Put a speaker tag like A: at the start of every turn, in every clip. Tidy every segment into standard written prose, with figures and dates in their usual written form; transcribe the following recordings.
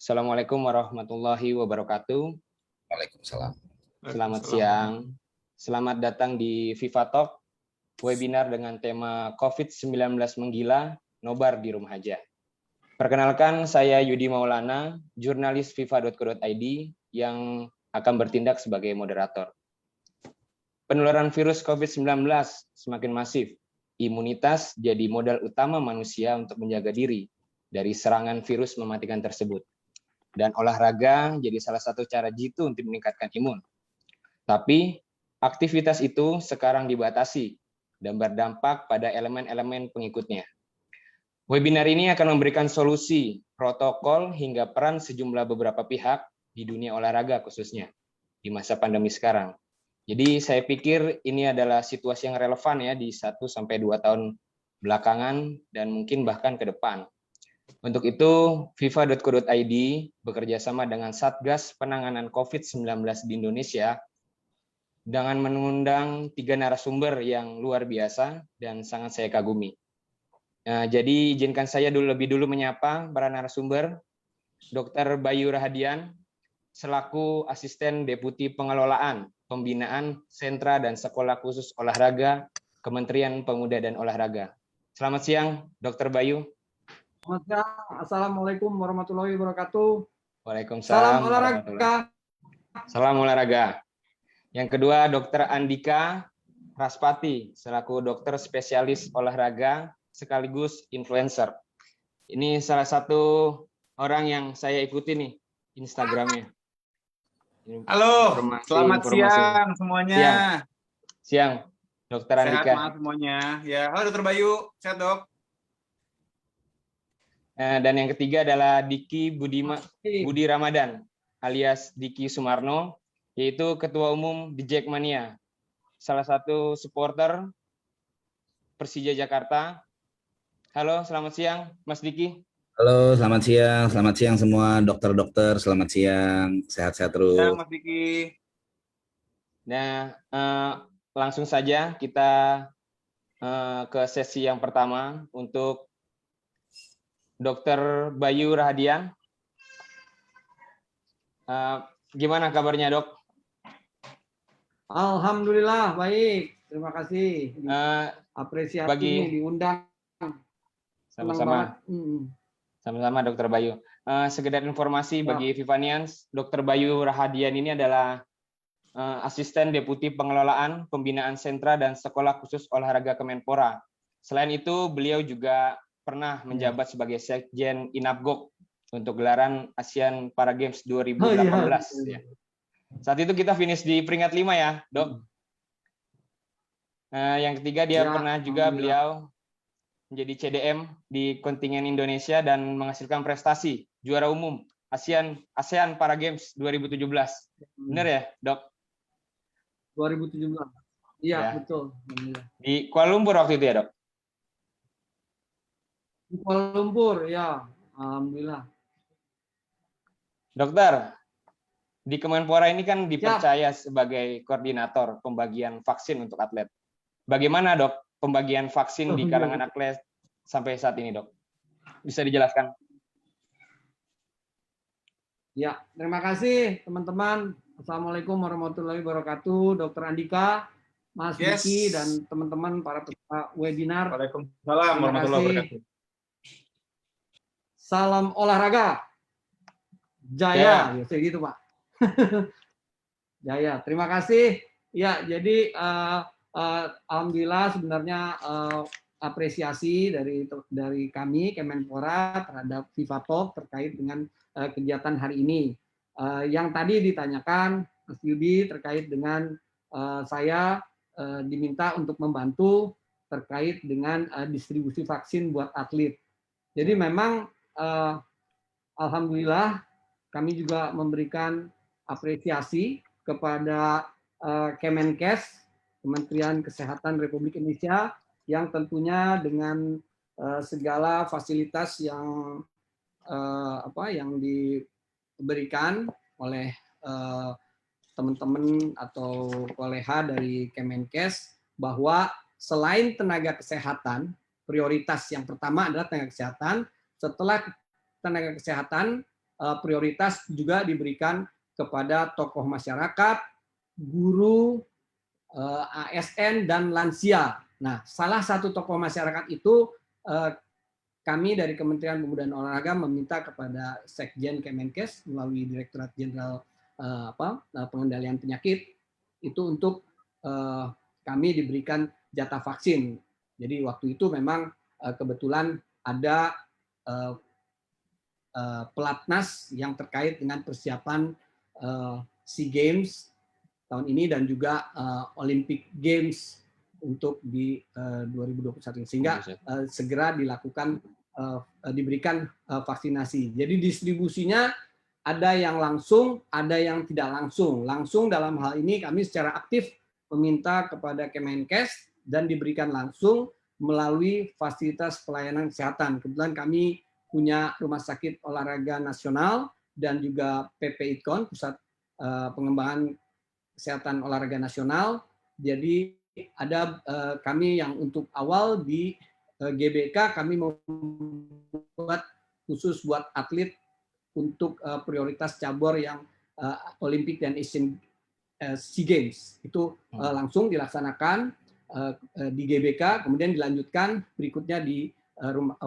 A: Assalamualaikum warahmatullahi wabarakatuh.
B: Waalaikumsalam.
A: Selamat siang. Selamat datang di FIFA Talk, webinar dengan tema COVID-19 menggila, nobar di rumah aja. Perkenalkan, saya Yudi Maulana, jurnalis FIFA.co.id yang akan bertindak sebagai moderator. Penularan virus COVID-19 semakin masif. Imunitas jadi modal utama manusia untuk menjaga diri dari serangan virus mematikan tersebut. Dan olahraga jadi salah satu cara jitu untuk meningkatkan imun. Tapi aktivitas itu sekarang dibatasi dan berdampak pada elemen-elemen pengikutnya. Webinar ini akan memberikan solusi, protokol, hingga peran sejumlah beberapa pihak di dunia olahraga khususnya di masa pandemi sekarang. Jadi saya pikir ini adalah situasi yang relevan ya di 1-2 tahun belakangan dan mungkin bahkan ke depan. Untuk itu, FIFA.co.id bekerja sama dengan Satgas Penanganan COVID-19 di Indonesia dengan mengundang 3 narasumber yang luar biasa dan sangat saya kagumi. Nah, jadi izinkan saya lebih dulu menyapa para narasumber. Dr. Bayu Rahadian, selaku Asisten Deputi Pengelolaan, Pembinaan, Sentra dan Sekolah Khusus Olahraga, Kementerian Pemuda dan Olahraga. Selamat siang, Dr. Bayu.
C: Selamat siang. Assalamualaikum warahmatullahi wabarakatuh.
A: Waalaikumsalam.
C: Salam olahraga.
A: Salam olahraga. Yang kedua, Dr. Andika Raspati, selaku dokter spesialis olahraga sekaligus influencer. Ini salah satu orang yang saya ikuti nih Instagramnya.
D: Halo, selamat siang semuanya.
A: Siang, Dokter Andika.
D: Sehat semuanya. Ya, halo Dokter Bayu, sehat dok.
A: Dan yang ketiga adalah Diki Budi Ramadan, alias Diki Sumarno, yaitu Ketua Umum The Jackmania, salah satu supporter Persija Jakarta. Halo, selamat siang, Mas Diki.
B: Halo, selamat siang semua dokter-dokter, selamat siang, sehat-sehat terus.
D: Ya, Mas Diki.
A: Nah, langsung saja kita ke sesi yang pertama untuk Dr. Bayu Rahadian. Gimana kabarnya, Dok?
C: Alhamdulillah baik, terima kasih. Apresiasi ini diundang.
A: Sama-sama. Sama-sama, Dr. Bayu. Sekedar informasi bagi Vivanians, Dr. Bayu Rahadian ini adalah Asisten Deputi Pengelolaan, Pembinaan Sentra dan Sekolah Khusus Olahraga Kemenpora. Selain itu, beliau juga pernah menjabat sebagai Sekjen Inapgok untuk gelaran ASEAN Para Games 2018. Ya. Saat itu kita finish di peringkat 5 ya, Dok. Yang ketiga, dia pernah juga beliau menjadi CDM di kontingen Indonesia dan menghasilkan prestasi juara umum ASEAN Para Games 2017. Benar ya, Dok?
C: 2017. Iya, betul.
A: Di Kuala Lumpur waktu itu ya, Dok?
C: Di Kuala Lumpur, ya. Alhamdulillah.
A: Dokter, di Kemenpora ini kan dipercaya sebagai koordinator pembagian vaksin untuk atlet. Bagaimana, Dok, pembagian vaksin di kalangan atlet sampai saat ini, Dok? Bisa dijelaskan?
C: Ya, terima kasih teman-teman. Assalamualaikum warahmatullahi wabarakatuh, Dr. Andika, Mas Diki, dan teman-teman para peserta webinar.
D: Waalaikumsalam warahmatullahi wabarakatuh.
C: Salam olahraga. Jaya, ya gitu Pak. Jaya, terima kasih. Ya, jadi alhamdulillah sebenarnya apresiasi dari kami Kemenpora terhadap FIFA Talk terkait dengan kegiatan hari ini. Yang tadi ditanyakan Mas Yudi terkait dengan saya diminta untuk membantu terkait dengan distribusi vaksin buat atlet. Jadi memang alhamdulillah kami juga memberikan apresiasi kepada Kemenkes, Kementerian Kesehatan Republik Indonesia, yang tentunya dengan segala fasilitas yang diberikan oleh teman-teman atau kolega dari Kemenkes, bahwa selain tenaga kesehatan, prioritas yang pertama adalah tenaga kesehatan. Setelah tenaga kesehatan, prioritas juga diberikan kepada tokoh masyarakat, guru, ASN, dan lansia. Nah, salah satu tokoh masyarakat itu kami dari Kementerian Pemuda dan Olahraga meminta kepada Sekjen Kemenkes melalui Direktorat Jenderal Pengendalian Penyakit itu untuk kami diberikan jatah vaksin. Jadi waktu itu memang kebetulan ada pelatnas yang terkait dengan persiapan SEA Games tahun ini dan juga Olympic Games untuk di 2021 sehingga segera dilakukan diberikan vaksinasi. Jadi distribusinya ada yang langsung, ada yang tidak langsung. Langsung dalam hal ini kami secara aktif meminta kepada Kemenkes dan diberikan langsung melalui fasilitas pelayanan kesehatan. Kebetulan kami punya Rumah Sakit Olahraga Nasional dan juga PP ITKON, Pusat Pengembangan Kesehatan Olahraga Nasional. Jadi ada kami yang untuk awal di GBK kami membuat khusus buat atlet untuk prioritas cabur yang Olimpik dan Asian SEA Games itu langsung dilaksanakan di GBK, kemudian dilanjutkan berikutnya di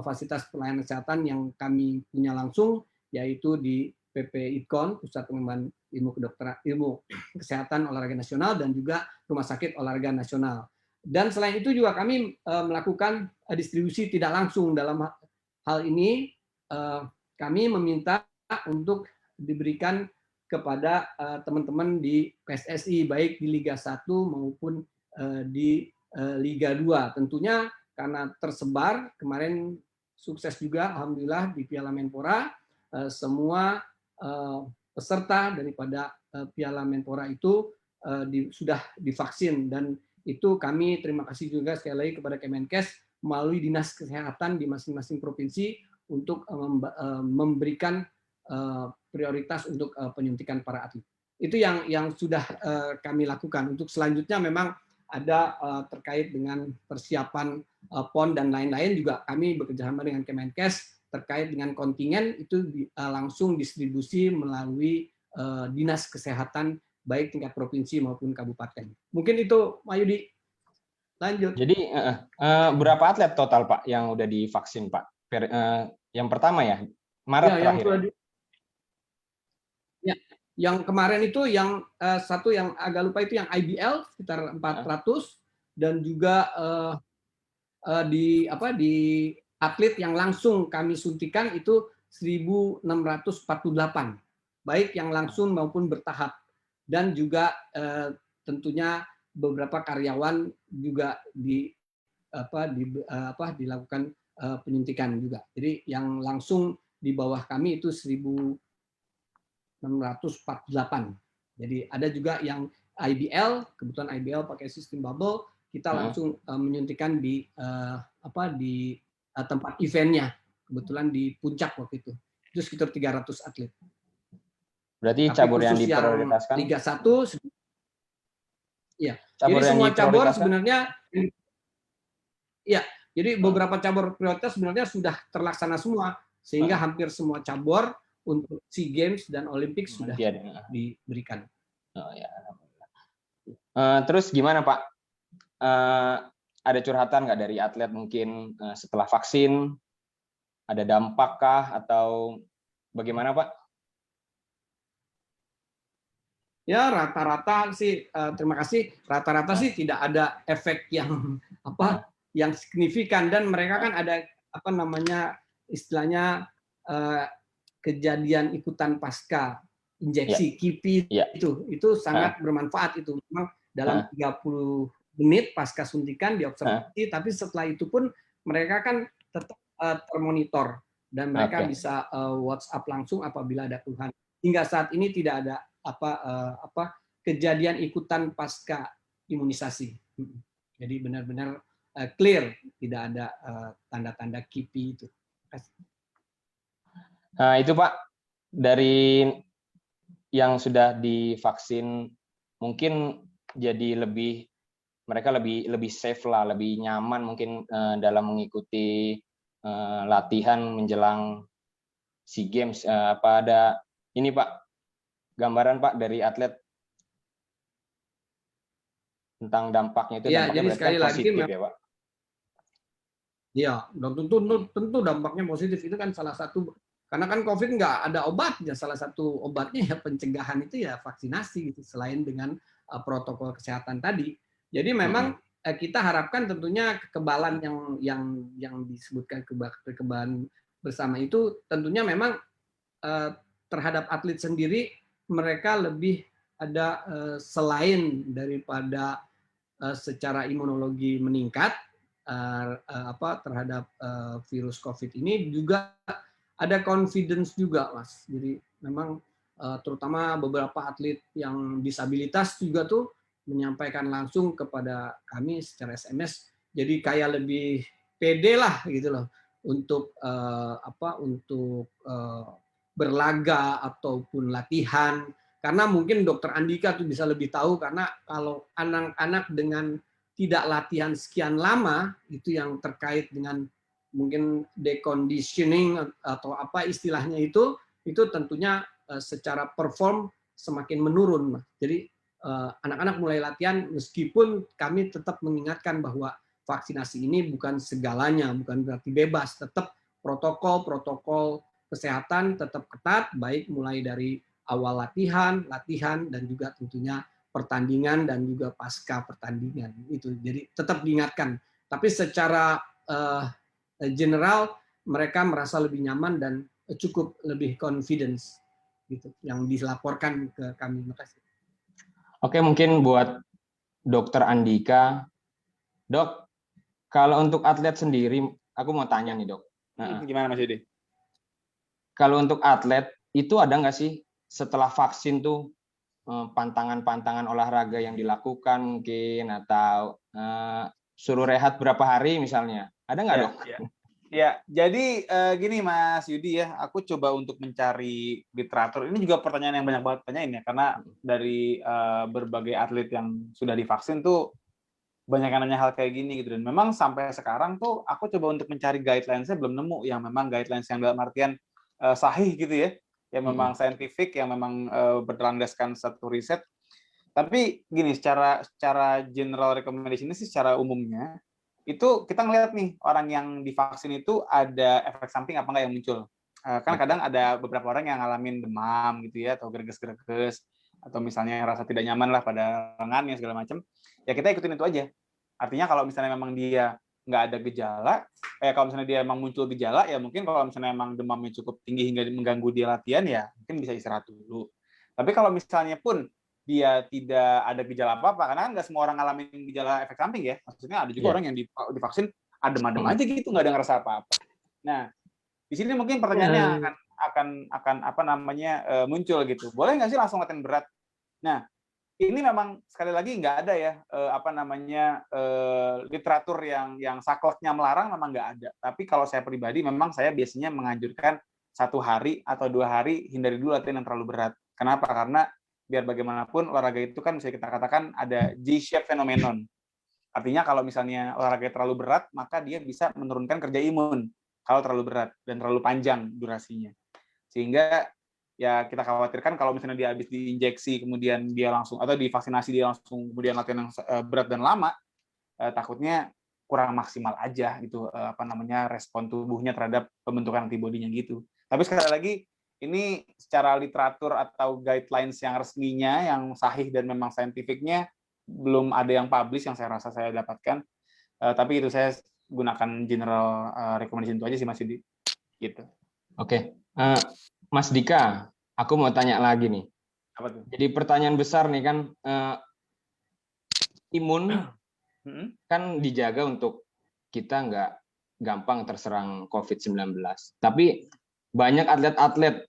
C: fasilitas pelayanan kesehatan yang kami punya langsung, yaitu di PP ITKON, Pusat Pengembangan Ilmu Kesehatan Olahraga Nasional, dan juga Rumah Sakit Olahraga Nasional. Dan selain itu juga kami melakukan distribusi tidak langsung. Dalam hal ini kami meminta untuk diberikan kepada teman-teman di PSSI, baik di Liga 1 maupun di Liga 2. Tentunya karena tersebar, kemarin sukses juga Alhamdulillah di Piala Menpora, semua peserta daripada Piala Menpora itu sudah divaksin, dan itu kami terima kasih juga sekali lagi kepada Kemenkes melalui Dinas Kesehatan di masing-masing provinsi untuk memberikan prioritas untuk penyuntikan para atlet. Itu yang sudah kami lakukan. Untuk selanjutnya memang ada terkait dengan persiapan PON dan lain-lain, juga kami bekerjasama dengan Kemenkes terkait dengan kontingen itu langsung distribusi melalui Dinas Kesehatan baik tingkat provinsi maupun kabupaten. Mungkin itu, Pak Yudi. Lanjut.
A: Jadi berapa atlet total Pak yang udah divaksin Pak? Yang pertama ya, Maret
C: ya,
A: terakhir.
C: Yang kemarin itu yang satu yang agak lupa itu yang IBL sekitar 400 dan juga di atlet yang langsung kami suntikan itu 1.648, baik yang langsung maupun bertahap, dan juga tentunya beberapa karyawan juga dilakukan penyuntikan juga. Jadi yang langsung di bawah kami itu 1.648. Jadi ada juga yang IBL, kebetulan IBL pakai sistem bubble, kita langsung menyuntikan di tempat eventnya, kebetulan di puncak waktu itu sekitar 300 atlet.
A: Berarti
C: tapi
A: cabur yang
C: khusus
A: diprioritaskan
C: Liga 1 ya.
A: Cabur
C: jadi
A: yang
C: semua cabur
A: diprioritaskan?
C: sebenarnya ya, jadi beberapa cabur prioritas sebenarnya sudah terlaksana semua, sehingga hampir semua cabur untuk SEA Games dan Olympic sudah diberikan.
A: Oh, ya. Terus gimana Pak? Ada curhatan nggak dari atlet mungkin setelah vaksin? Ada dampakkah atau bagaimana Pak?
C: Ya rata-rata sih, terima kasih. Rata-rata sih tidak ada efek yang signifikan, dan mereka kan ada istilahnya kejadian ikutan pasca injeksi KIPI itu sangat bermanfaat. Itu memang dalam 30 menit pasca suntikan diobservasi, tapi setelah itu pun mereka kan tetap termonitor dan mereka bisa WhatsApp langsung apabila ada keluhan. Hingga saat ini tidak ada kejadian ikutan pasca imunisasi. Jadi benar-benar clear, tidak ada tanda-tanda KIPI itu.
A: Nah, itu Pak, dari yang sudah divaksin mungkin jadi mereka lebih safe lah, lebih nyaman mungkin dalam mengikuti latihan menjelang SEA Games. Apa ada ini Pak, gambaran Pak dari atlet tentang dampaknya itu?
C: Ya,
A: Dampaknya
C: jadi
A: berarti
C: sekali
A: kan
C: lagi
A: positif ya Pak?
C: ya, dan tentu dampaknya positif itu kan salah satu, karena kan COVID nggak ada obatnya. Salah satu obatnya ya pencegahan itu ya vaksinasi gitu, selain dengan protokol kesehatan tadi. Jadi memang kita harapkan tentunya kekebalan yang disebutkan kekebalan bersama itu tentunya memang terhadap atlet sendiri mereka lebih ada selain daripada secara imunologi meningkat terhadap virus COVID ini, juga ada confidence juga, Mas. Jadi memang terutama beberapa atlet yang disabilitas juga tuh menyampaikan langsung kepada kami secara SMS. Jadi kayak lebih pede lah gitu loh untuk untuk berlaga ataupun latihan. Karena mungkin Dokter Andika tuh bisa lebih tahu, karena kalau anak-anak dengan tidak latihan sekian lama, itu yang terkait dengan mungkin deconditioning atau apa istilahnya itu tentunya secara perform semakin menurun. Jadi anak-anak mulai latihan, meskipun kami tetap mengingatkan bahwa vaksinasi ini bukan segalanya, bukan berarti bebas, tetap protokol kesehatan tetap ketat, baik mulai dari awal latihan, dan juga tentunya pertandingan dan juga pasca pertandingan itu. Jadi tetap diingatkan. Tapi secara general mereka merasa lebih nyaman dan cukup lebih confidence gitu yang dilaporkan ke kami. Makasih.
A: Oke, mungkin buat Dokter Andika, Dok, kalau untuk atlet sendiri, aku mau tanya nih Dok.
D: Gimana Mas Yudi?
A: Kalau untuk atlet itu ada nggak sih setelah vaksin tuh pantangan-pantangan olahraga yang dilakukan mungkin, atau suruh rehat berapa hari misalnya, ada nggak Dok?
D: Ya, jadi gini Mas Yudi ya, aku coba untuk mencari literatur. Ini juga pertanyaan yang banyak banget tanyain ya, karena dari berbagai atlet yang sudah divaksin tuh banyak yang nanya hal kayak gini gitu. Dan memang sampai sekarang tuh aku coba untuk mencari guidelines-nya belum nemu yang memang guidelines yang dalam artian sahih gitu ya, yang memang saintifik, yang memang berlandaskan satu riset. Tapi gini, secara general recommendation ini sih secara umumnya itu kita ngelihat nih orang yang divaksin itu ada efek samping apa enggak yang muncul. Kan kadang ada beberapa orang yang ngalamin demam gitu ya, atau greges-greges, atau misalnya rasa tidak nyaman lah pada lengannya segala macam. Ya kita ikutin itu aja. Artinya kalau misalnya memang dia nggak ada gejala, kalau misalnya dia emang muncul gejala, ya mungkin kalau misalnya emang demamnya cukup tinggi hingga mengganggu dia latihan, ya mungkin bisa istirahat dulu. Tapi kalau misalnya pun dia tidak ada gejala apa-apa, karena kan nggak semua orang ngalamin gejala efek samping ya. Maksudnya ada juga orang yang divaksin adem-adem aja gitu, nggak ada ngerasa apa-apa. Nah, di sini mungkin pertanyaannya akan apa namanya muncul gitu. Boleh nggak sih langsung latihan berat? Nah, ini memang sekali lagi nggak ada ya literatur yang sakleknya melarang, memang nggak ada. Tapi kalau saya pribadi memang saya biasanya menganjurkan 1 hari atau 2 hari hindari dulu latihan yang terlalu berat. Kenapa? Karena biar bagaimanapun olahraga itu kan bisa kita katakan ada G-shape phenomenon. Artinya kalau misalnya olahraga terlalu berat, maka dia bisa menurunkan kerja imun kalau terlalu berat dan terlalu panjang durasinya. Sehingga ya kita khawatirkan kalau misalnya dia habis diinjeksi kemudian dia langsung, atau divaksinasi dia langsung kemudian latihan yang berat dan lama, takutnya kurang maksimal aja gitu respon tubuhnya terhadap pembentukan antibodinya gitu. Tapi sekali lagi ini secara literatur atau guidelines yang resminya, yang sahih dan memang saintifiknya belum ada yang publish yang saya rasa saya dapatkan. Tapi itu saya gunakan general recommendation itu aja sih Mas Yudi. Gitu.
A: Oke. Mas Dika, aku mau tanya lagi nih.
D: Apa tuh?
A: Jadi pertanyaan besar nih kan, imun kan dijaga untuk kita nggak gampang terserang COVID-19. Tapi banyak atlet-atlet,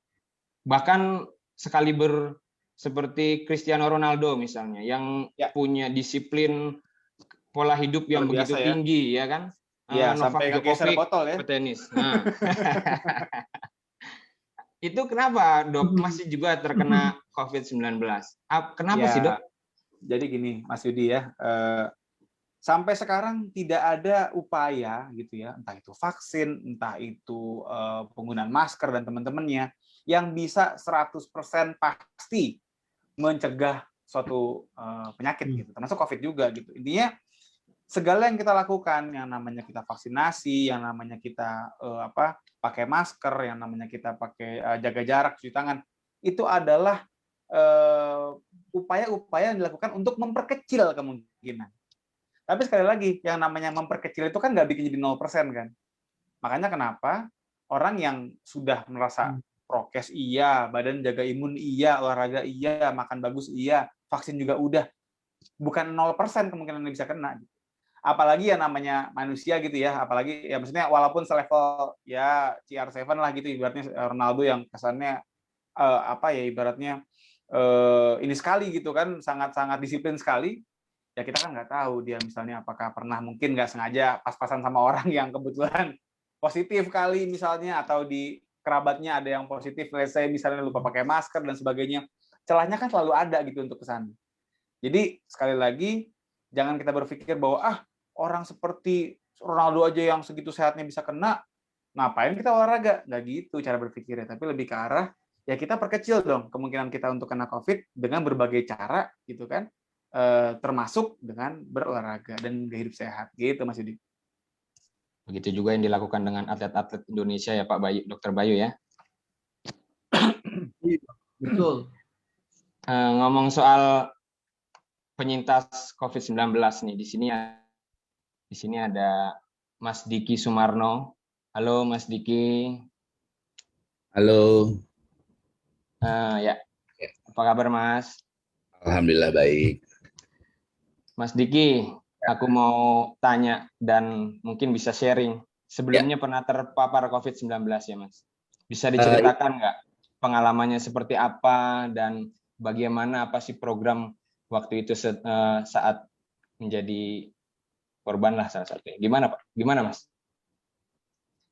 A: bahkan sekaliber seperti Cristiano Ronaldo misalnya, yang punya disiplin pola hidup yang begitu tinggi, ya kan?
D: Iya, sampai kegeser botol ya.
A: Petenis. Nah. Itu kenapa Dok masih juga terkena COVID-19? Kenapa sih Dok?
D: Jadi gini Mas Yudi ya, sampai sekarang tidak ada upaya gitu ya, entah itu vaksin, entah itu penggunaan masker dan teman-temannya yang bisa 100% pasti mencegah suatu penyakit gitu, termasuk COVID juga gitu. Intinya segala yang kita lakukan, yang namanya kita vaksinasi, yang namanya kita pakai masker, yang namanya kita pakai jaga jarak, cuci tangan, itu adalah upaya-upaya yang dilakukan untuk memperkecil kemungkinan. Tapi sekali lagi, yang namanya memperkecil itu kan nggak bikin jadi 0% kan. Makanya kenapa orang yang sudah merasa prokes iya, badan jaga imun iya, olahraga iya, makan bagus iya, vaksin juga udah, bukan 0% kemungkinan bisa kena. Apalagi yang namanya manusia gitu ya, apalagi ya maksudnya walaupun selevel ya CR7 lah gitu, ibaratnya Ronaldo yang kesannya ibaratnya ini sekali gitu kan, sangat-sangat disiplin sekali. Ya kita kan nggak tahu dia misalnya apakah pernah mungkin nggak sengaja pas-pasan sama orang yang kebetulan positif kali misalnya, atau di kerabatnya ada yang positif, saya misalnya lupa pakai masker dan sebagainya. Celahnya kan selalu ada gitu untuk kesana. Jadi sekali lagi jangan kita berpikir bahwa orang seperti Ronaldo aja yang segitu sehatnya bisa kena, ngapain kita olahraga? Nggak gitu cara berpikirnya, tapi lebih ke arah ya kita perkecil dong kemungkinan kita untuk kena COVID dengan berbagai cara gitu kan. Termasuk dengan berolahraga dan gaya hidup sehat gitu Mas Yudi.
A: Begitu juga yang dilakukan dengan atlet-atlet Indonesia ya Pak Bayu, Dr. Bayu ya.
C: Betul.
A: Ngomong soal penyintas COVID-19 nih, di sini ada Mas Diki Sumarno. Halo Mas Diki.
B: Halo.
A: Ya, apa kabar Mas?
B: Alhamdulillah baik.
A: Mas Diki, aku mau tanya dan mungkin bisa sharing. Sebelumnya pernah terpapar COVID-19 ya Mas? Bisa diceritakan nggak pengalamannya seperti apa dan bagaimana apa sih program waktu itu saat menjadi korban lah salah satunya. Gimana Pak? Gimana Mas?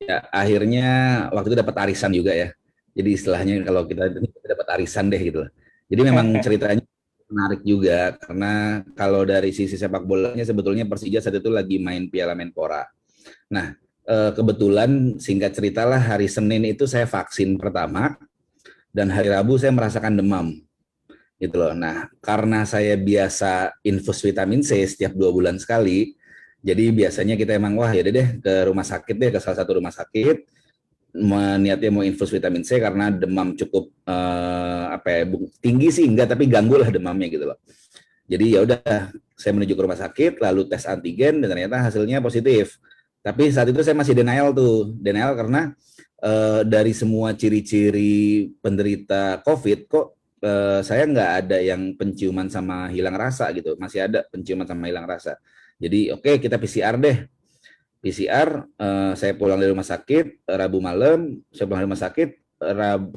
B: Ya, akhirnya waktu itu dapat arisan juga ya. Jadi istilahnya kalau kita dapat arisan deh gitu. Jadi memang ceritanya menarik juga karena kalau dari sisi sepak bolanya sebetulnya Persija saat itu lagi main Piala Menpora. Nah, kebetulan singkat ceritalah hari Senin itu saya vaksin pertama dan hari Rabu saya merasakan demam. Gitu loh. Nah, karena saya biasa infus vitamin C setiap 2 bulan sekali, jadi biasanya kita emang wah ya deh ke rumah sakit deh, ke salah satu rumah sakit, niatnya mau infus vitamin C karena demam cukup tinggi sih enggak, tapi ganggu lah demamnya gitu loh. Jadi ya udah saya menuju ke rumah sakit lalu tes antigen dan ternyata hasilnya positif. Tapi saat itu saya masih denial karena dari semua ciri-ciri penderita COVID kok saya nggak ada yang penciuman sama hilang rasa gitu, masih ada penciuman sama hilang rasa. Jadi oke, kita PCR deh. PCR, saya pulang dari rumah sakit, Rabu malam, saya pulang dari rumah sakit,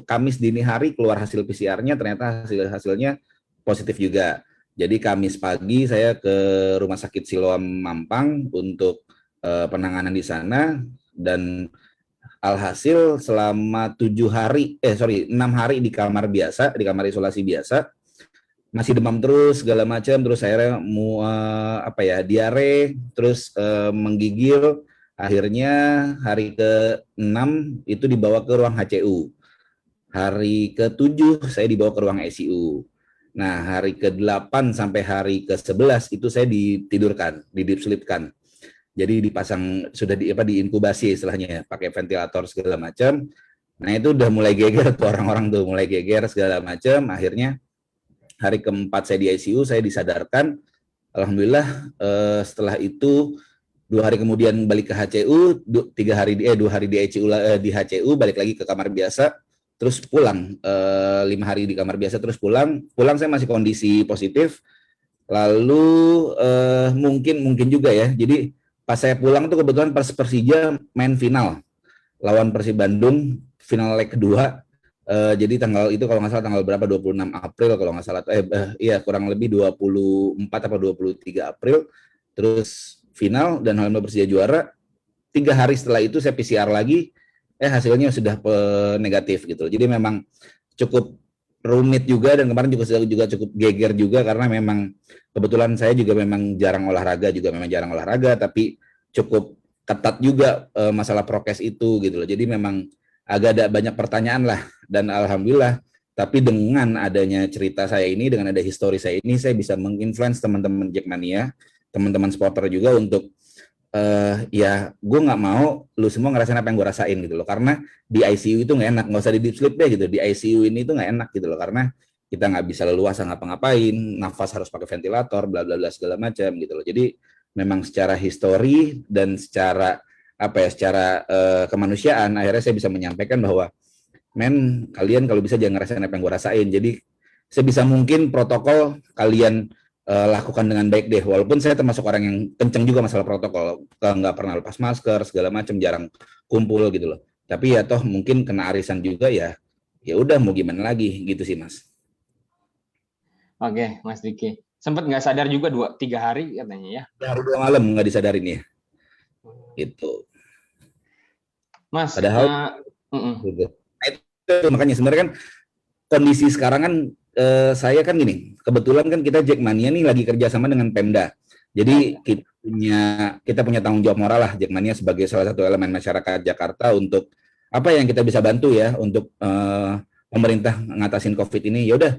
B: Kamis dini hari keluar hasil PCR-nya, ternyata hasilnya positif juga. Jadi Kamis pagi saya ke Rumah Sakit Siloam Mampang untuk penanganan di sana, dan alhasil selama 6 hari di kamar biasa, di kamar isolasi biasa, masih demam terus segala macam, terus akhirnya diare, terus menggigil. Akhirnya hari ke-6 itu dibawa ke ruang HCU. Hari ke-7 saya dibawa ke ruang ICU. Nah, hari ke-8 sampai hari ke-11 itu saya ditidurkan, didipslipkan. Jadi dipasang, sudah diinkubasi istilahnya ya, pakai ventilator segala macam. Nah, itu udah mulai geger tuh orang-orang tuh, mulai geger segala macam. Akhirnya hari ke-4 saya di ICU, saya disadarkan. Alhamdulillah setelah itu 2 hari kemudian balik ke HCU, 2 hari di ICU, di HCU, balik lagi ke kamar biasa, terus pulang 5 hari di kamar biasa, terus pulang saya masih kondisi positif. Lalu mungkin juga ya, jadi pas saya pulang tuh kebetulan pas Persija main final lawan Persib Bandung, final leg kedua. Jadi tanggal itu kalau nggak salah tanggal berapa, 26 April kalau nggak salah, kurang lebih 24 atau 23 April, terus final dan alhamdulillah Persija juara. 3 hari setelah itu saya PCR lagi, hasilnya sudah negatif gitu. Jadi memang cukup rumit juga, dan kemarin juga cukup geger juga karena memang kebetulan saya juga memang jarang olahraga, tapi cukup ketat juga masalah prokes itu gitu loh. Jadi memang agak ada banyak pertanyaan lah, dan alhamdulillah tapi dengan adanya cerita saya ini, dengan ada histori saya ini, saya bisa menginfluence teman-teman Jackmania, teman-teman supporter juga untuk ya gue nggak mau lu semua ngerasain apa yang gue rasain gitu loh, karena di ICU itu nggak enak, nggak usah di deep sleep deh gitu, di ICU ini itu nggak enak gitu loh, karena kita nggak bisa leluasa ngapa-ngapain, nafas harus pakai ventilator, bla bla bla segala macam gitu loh. Jadi memang secara histori dan secara secara kemanusiaan, akhirnya saya bisa menyampaikan bahwa kalian kalau bisa jangan ngerasain apa yang gue rasain. Jadi sebisa mungkin protokol kalian lakukan dengan baik deh, walaupun saya termasuk orang yang kenceng juga masalah protokol, nggak pernah lepas masker segala macam, jarang kumpul gitu loh. Tapi ya toh mungkin kena arisan juga, ya udah mau gimana lagi gitu sih Mas.
A: Oke, Mas Diki. Sempat nggak sadar juga 2-3 hari katanya ya?
B: Hari 2 malam nggak disadarin ya. Gitu.
A: Mas,
B: Padahal gitu. Nah, itu makanya sebenarnya kan kondisi sekarang kan saya kan gini, kebetulan kan kita Jackmania nih lagi kerjasama dengan Pemda. Jadi kita punya tanggung jawab moral lah, Jackmania sebagai salah satu elemen masyarakat Jakarta, untuk apa yang kita bisa bantu ya untuk pemerintah ngatasin COVID ini. Ya udah,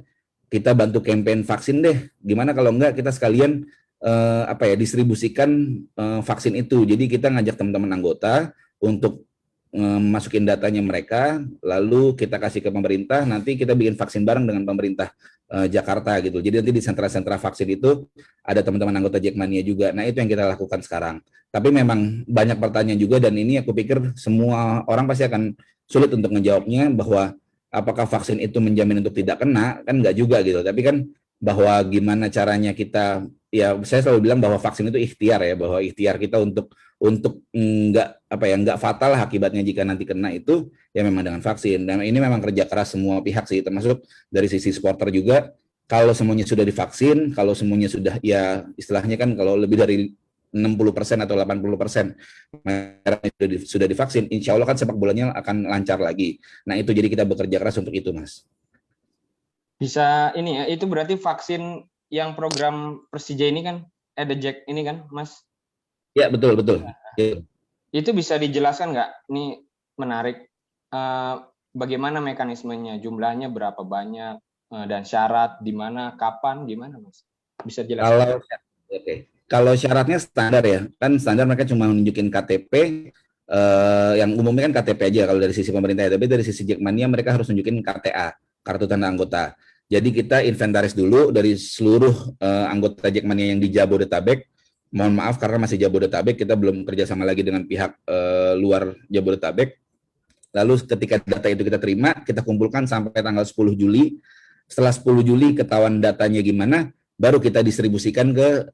B: kita bantu campaign vaksin deh. Gimana kalau enggak kita sekalian distribusikan vaksin itu. Jadi kita ngajak teman-teman anggota untuk masukin datanya mereka, lalu kita kasih ke pemerintah, nanti kita bikin vaksin bareng dengan pemerintah Jakarta gitu. Jadi nanti di sentra-sentra vaksin itu ada teman-teman anggota Jackmania juga. Nah itu yang kita lakukan sekarang. Tapi memang banyak pertanyaan juga, dan ini aku pikir semua orang pasti akan sulit untuk menjawabnya, bahwa apakah vaksin itu menjamin untuk tidak kena, kan enggak juga gitu. Tapi kan bahwa gimana caranya kita, ya saya selalu bilang bahwa vaksin itu ikhtiar ya, bahwa ikhtiar kita untuk nggak fatal lah akibatnya jika nanti kena itu, ya memang dengan vaksin. Dan ini memang kerja keras semua pihak sih, termasuk dari sisi supporter juga. Kalau semuanya sudah divaksin, kalau semuanya sudah, ya istilahnya kan kalau lebih dari 60% atau 80% sudah divaksin, insya Allah kan sepak bolanya akan lancar lagi. Nah itu, jadi kita bekerja keras untuk itu Mas.
A: Bisa ini ya, itu berarti vaksin yang program Persija ini kan, ada Jack ini kan Mas?
B: Ya betul. Ya.
A: Itu bisa dijelaskan nggak? Ini menarik. Bagaimana mekanismenya? Jumlahnya berapa banyak? Dan syarat di mana, kapan, gimana Mas? Bisa jelaskan?
B: Kalau syaratnya standar ya, kan standar mereka cuma menunjukin KTP, yang umumnya kan KTP aja kalau dari sisi pemerintah ya, tapi dari sisi Jackmania mereka harus nunjukin KTA, kartu tanda anggota. Jadi kita inventaris dulu dari seluruh anggota Jackmania yang di Jabodetabek. Mohon maaf karena masih Jabodetabek, kita belum kerjasama lagi dengan pihak luar Jabodetabek. Lalu ketika data itu kita terima, kita kumpulkan sampai tanggal 10 Juli. Setelah 10 Juli ketahuan datanya gimana, baru kita distribusikan ke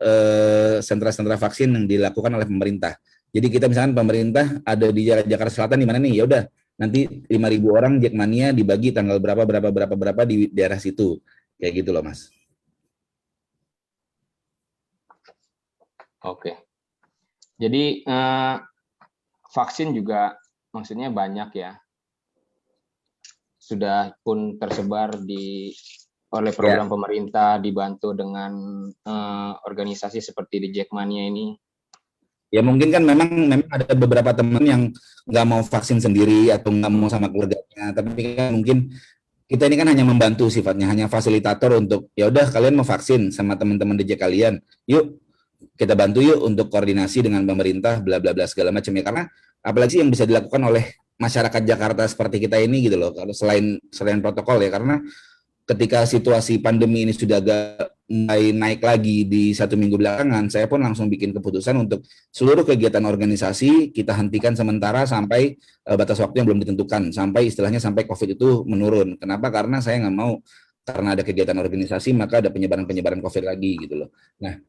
B: sentra-sentra vaksin yang dilakukan oleh pemerintah. Jadi kita misalkan pemerintah ada di Jakarta Selatan di mana nih, ya udah nanti 5.000 orang Jackmania dibagi tanggal berapa di daerah situ. Kayak gitu loh Mas.
A: Oke. Jadi vaksin juga maksudnya banyak ya. Sudah pun tersebar oleh program pemerintah, dibantu dengan organisasi seperti di Jackmania ini.
B: Ya mungkin kan memang ada beberapa teman yang nggak mau vaksin sendiri atau nggak mau sama keluarganya, tapi kan mungkin kita ini kan hanya membantu sifatnya, hanya fasilitator untuk ya udah kalian mau vaksin sama teman-teman DJ kalian, yuk kita bantu yuk untuk koordinasi dengan pemerintah bla bla bla segala macam ya, karena apalagi yang bisa dilakukan oleh masyarakat Jakarta seperti kita ini gitu loh, selain protokol ya, karena ketika situasi pandemi ini sudah agak mulai naik lagi di 1 minggu belakangan, saya pun langsung bikin keputusan untuk seluruh kegiatan organisasi kita hentikan sementara sampai batas waktu yang belum ditentukan, sampai istilahnya COVID itu menurun. Kenapa? Karena saya nggak mau karena ada kegiatan organisasi maka ada penyebaran COVID lagi gitu loh. Nah,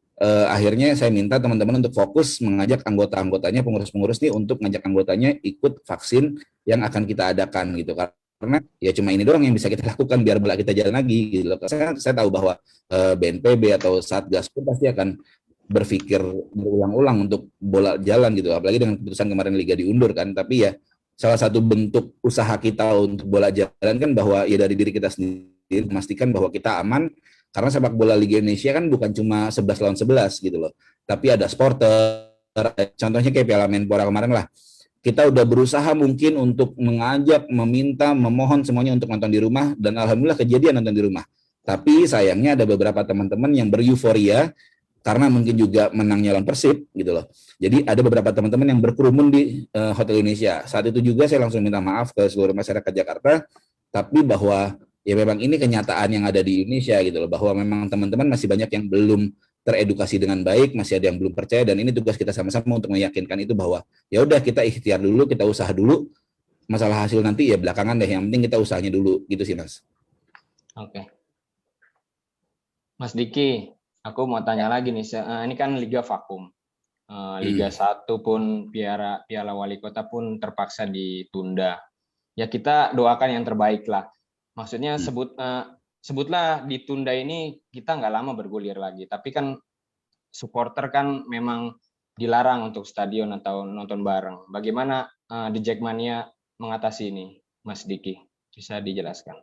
B: akhirnya saya minta teman-teman untuk fokus mengajak anggota-anggotanya, pengurus-pengurus nih untuk ngajak anggotanya ikut vaksin yang akan kita adakan gitu, karena ya cuma ini doang yang bisa kita lakukan biar bola kita jalan lagi gitu loh. Saya tahu bahwa BNPB atau Satgas pun pasti akan berpikir berulang-ulang untuk bola jalan gitu, apalagi dengan keputusan kemarin Liga diundur kan. Tapi ya salah satu bentuk usaha kita untuk bola jalan kan bahwa ya dari diri kita sendiri memastikan bahwa kita aman, karena sepak bola Liga Indonesia kan bukan cuma 11 lawan 11 gitu loh, tapi ada supporter, contohnya kayak Piala Menpora kemarin lah, kita udah berusaha mungkin untuk mengajak, meminta, memohon semuanya untuk nonton di rumah, dan alhamdulillah kejadian nonton di rumah. Tapi sayangnya ada beberapa teman-teman yang bereuforia karena mungkin juga menangnya lawan Persib gitu loh. Jadi ada beberapa teman-teman yang berkerumun di Hotel Indonesia. Saat itu juga saya langsung minta maaf ke seluruh masyarakat Jakarta, tapi bahwa ya memang ini kenyataan yang ada di Indonesia gitu loh, bahwa memang teman-teman masih banyak yang belum teredukasi dengan baik, masih ada yang belum percaya, dan ini tugas kita sama-sama untuk meyakinkan itu bahwa ya udah, kita ikhtiar dulu, kita usaha dulu, masalah hasil nanti ya belakangan deh, yang penting kita usahanya dulu gitu sih Mas.
A: Oke. Mas Diki, aku mau tanya lagi nih, ini kan Liga vakum. Liga 1 pun Piala Wali Kota pun terpaksa ditunda. Ya kita doakan yang terbaik lah. Maksudnya sebutlah ditunda ini kita nggak lama bergulir lagi. Tapi kan supporter kan memang dilarang untuk stadion atau nonton bareng. Bagaimana The Jackmania mengatasi ini, Mas Diki? Bisa dijelaskan?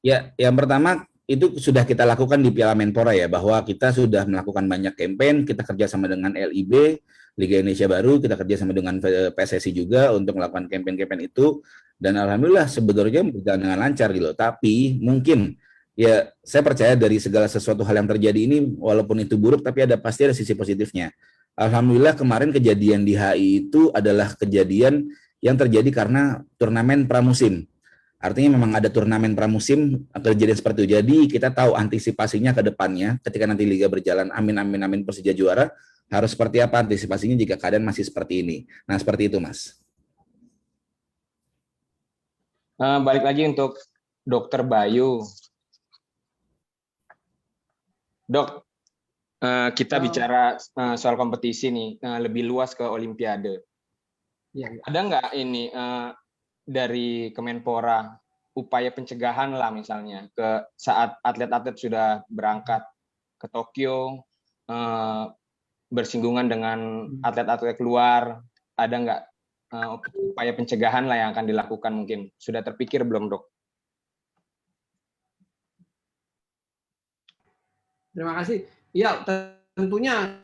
B: Ya, yang pertama itu sudah kita lakukan di Piala Menpora ya, bahwa kita sudah melakukan banyak campaign, kita kerjasama dengan LIB, Liga Indonesia Baru, kita kerjasama dengan PSSI juga untuk melakukan campaign-campaign itu, dan alhamdulillah sebenarnya berjalan dengan lancar gitu. Tapi mungkin ya saya percaya dari segala sesuatu hal yang terjadi ini, walaupun itu buruk, tapi pasti ada sisi positifnya. Alhamdulillah kemarin kejadian di HI itu adalah kejadian yang terjadi karena turnamen pramusim. Artinya memang ada turnamen pramusim kejadian seperti itu. Jadi kita tahu antisipasinya ke depannya ketika nanti liga berjalan, amin Persija juara, harus seperti apa antisipasinya jika keadaan masih seperti ini. Nah, seperti itu, Mas.
A: Balik lagi untuk Dokter Bayu. Dok, kita bicara soal kompetisi nih, lebih luas ke Olimpiade.
C: Ya.
A: Ada nggak ini dari Kemenpora upaya pencegahan lah misalnya ke saat atlet-atlet sudah berangkat ke Tokyo, bersinggungan dengan atlet-atlet luar, ada nggak upaya pencegahan lah yang akan dilakukan mungkin? Sudah terpikir belum, Dok?
C: Terima kasih. Ya, tentunya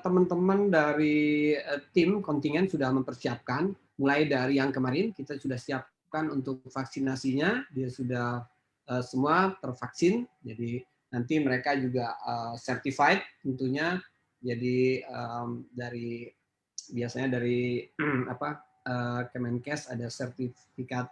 C: teman-teman dari tim kontingen sudah mempersiapkan, mulai dari yang kemarin kita sudah siapkan untuk vaksinasinya, dia sudah semua tervaksin, jadi nanti mereka juga certified tentunya, jadi biasanya dari Kemenkes ada sertifikat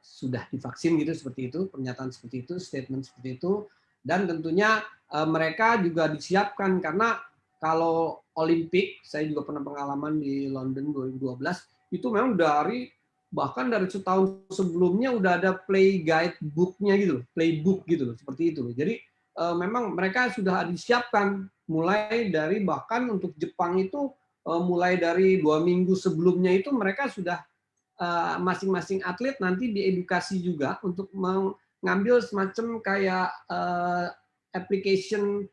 C: sudah divaksin gitu, seperti itu, pernyataan seperti itu, statement seperti itu, dan tentunya mereka juga disiapkan karena kalau Olimpik, saya juga pernah pengalaman di London 2012, itu memang bahkan dari setahun sebelumnya udah ada play guide book-nya gitu, playbook gitu loh, seperti itu. Jadi memang mereka sudah disiapkan mulai dari, bahkan untuk Jepang itu mulai dari 2 minggu sebelumnya itu mereka sudah masing-masing atlet nanti diedukasi juga untuk mengambil semacam kayak application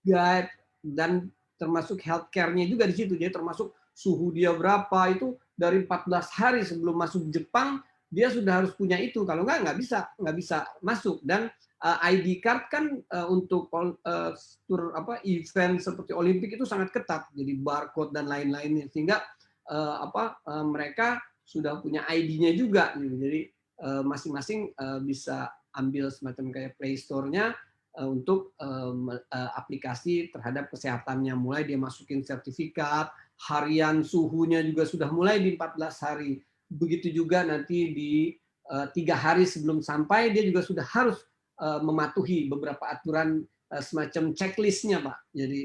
C: guide, dan termasuk healthcare-nya juga di situ. Jadi termasuk suhu dia berapa, itu dari 14 hari sebelum masuk Jepang dia sudah harus punya itu. Kalau nggak bisa masuk. Dan ID card kan untuk event seperti Olimpik itu sangat ketat. Jadi barcode dan lain-lainnya, sehingga mereka sudah punya ID-nya juga. Jadi masing-masing bisa ambil semacam kayak Play Store-nya untuk aplikasi terhadap kesehatannya, mulai dia masukin sertifikat, harian suhunya juga sudah mulai di 14 hari. Begitu juga nanti di 3 hari sebelum sampai dia juga sudah harus mematuhi beberapa aturan semacam checklist-nya, Pak. Jadi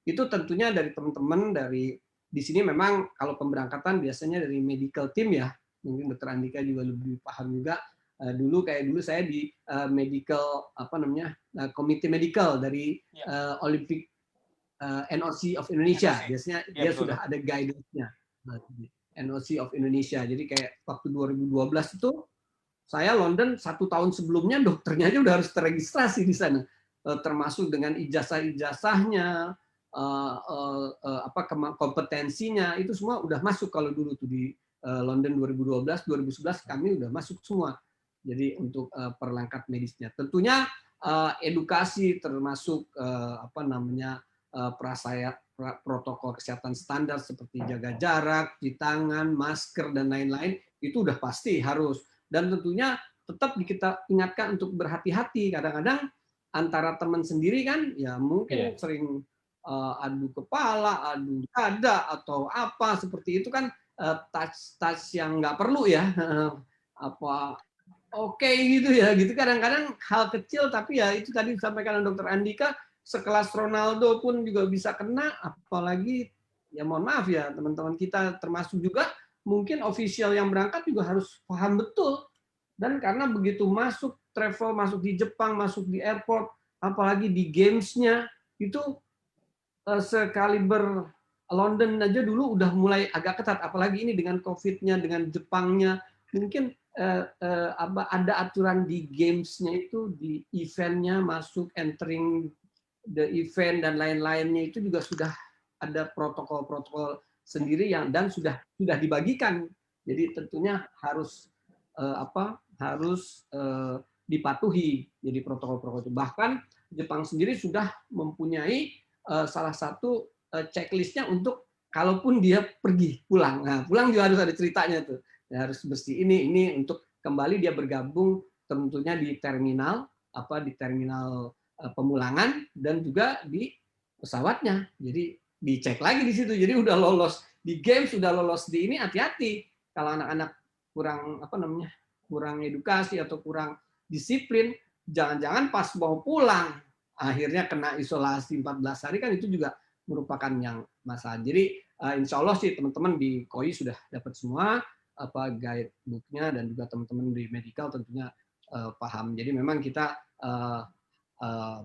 C: itu tentunya dari teman-teman dari di sini, memang kalau pemberangkatan biasanya dari medical team ya, mungkin Dr. Andika juga lebih paham juga. Dulu saya di medical komite medical dari Olympic NOC of Indonesia. Biasanya dia sudah ada guidance-nya, NOC of Indonesia. Jadi kayak waktu 2012 itu saya London 1 tahun sebelumnya, dokternya aja udah harus terregistrasi di sana, termasuk dengan ijazah-ijazahnya, kompetensinya itu semua udah masuk kalau dulu tuh di London 2012, 2011 kami udah masuk semua. Jadi untuk perlengkap medisnya. Tentunya edukasi termasuk protokol kesehatan standar seperti jaga jarak, cuci tangan, masker dan lain-lain itu udah pasti harus. Dan tentunya tetap kita ingatkan untuk berhati-hati. Kadang-kadang antara teman sendiri kan ya mungkin sering adu kepala, adu dada atau apa seperti itu kan touch yang nggak perlu ya oke gitu ya gitu kadang-kadang hal kecil tapi ya itu tadi disampaikan oleh Dokter Andika sekelas Ronaldo pun juga bisa kena apalagi ya mohon maaf ya teman-teman kita termasuk juga mungkin official yang berangkat juga harus paham betul dan karena begitu masuk travel masuk di Jepang masuk di airport apalagi di gamesnya itu sekaliber London aja dulu udah mulai agak ketat, apalagi ini dengan COVID-nya, dengan Jepangnya, mungkin ada aturan di games-nya itu, di event-nya masuk, entering the event dan lain-lainnya itu juga sudah ada protokol-protokol sendiri yang dan sudah dibagikan. Jadi tentunya harus dipatuhi jadi protokol-protokol itu. Bahkan Jepang sendiri sudah mempunyai salah satu checklistnya untuk kalaupun dia pergi pulang. Nah, pulang juga harus ada ceritanya tuh. Ya, harus bersih ini untuk kembali dia bergabung tentunya di terminal pemulangan dan juga di pesawatnya. Jadi dicek lagi di situ. Jadi udah lolos di game sudah lolos di ini hati-hati kalau anak-anak kurang edukasi atau kurang disiplin jangan-jangan pas mau pulang akhirnya kena isolasi 14 hari kan itu juga merupakan yang masalah. Jadi insya Allah sih teman-teman di KOI sudah dapat semua guidebook-nya dan juga teman-teman di medical tentunya paham. Jadi memang kita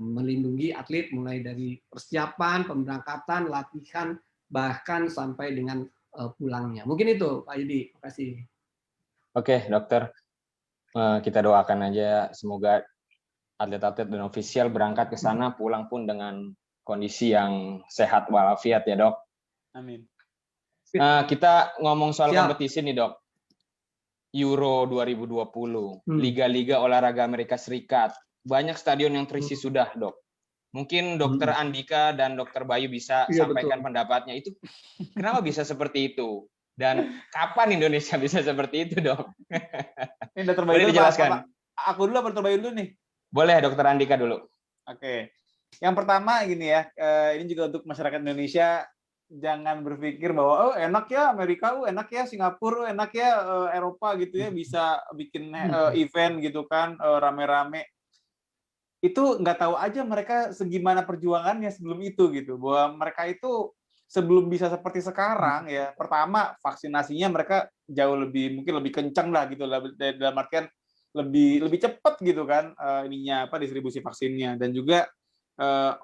C: melindungi atlet mulai dari persiapan, pemberangkatan, latihan, bahkan sampai dengan pulangnya. Mungkin itu Pak Yudi. Terima kasih.
A: Oke, dokter. Kita doakan aja semoga atlet-atlet dan ofisial berangkat ke sana pulang pun dengan kondisi yang sehat walafiat ya dok.
D: Amin.
A: Kita ngomong soal
C: Siap.
A: kompetisi nih dok. Euro 2020, liga-liga olahraga Amerika Serikat, banyak stadion yang terisi sudah dok. Mungkin dokter Andika dan dokter Bayu bisa sampaikan pendapatnya itu kenapa bisa seperti itu dan kapan Indonesia bisa seperti itu dok?
D: Ini dokter Bayu
A: Boleh dijelaskan?
D: Aku dulu apa dokter Bayu dulu nih?
A: Boleh, dokter Andika dulu.
D: Oke. Yang pertama gini ya, ini juga untuk masyarakat Indonesia, jangan berpikir bahwa enak ya Amerika, enak ya Singapura, enak ya Eropa gitu ya, bisa bikin event gitu kan, rame-rame. Itu nggak tahu aja mereka segimana perjuangannya sebelum itu gitu, bahwa mereka itu sebelum bisa seperti sekarang ya, pertama vaksinasinya mereka jauh mungkin lebih kencang lah gitu, dalam artian lebih cepat gitu kan distribusi vaksinnya dan juga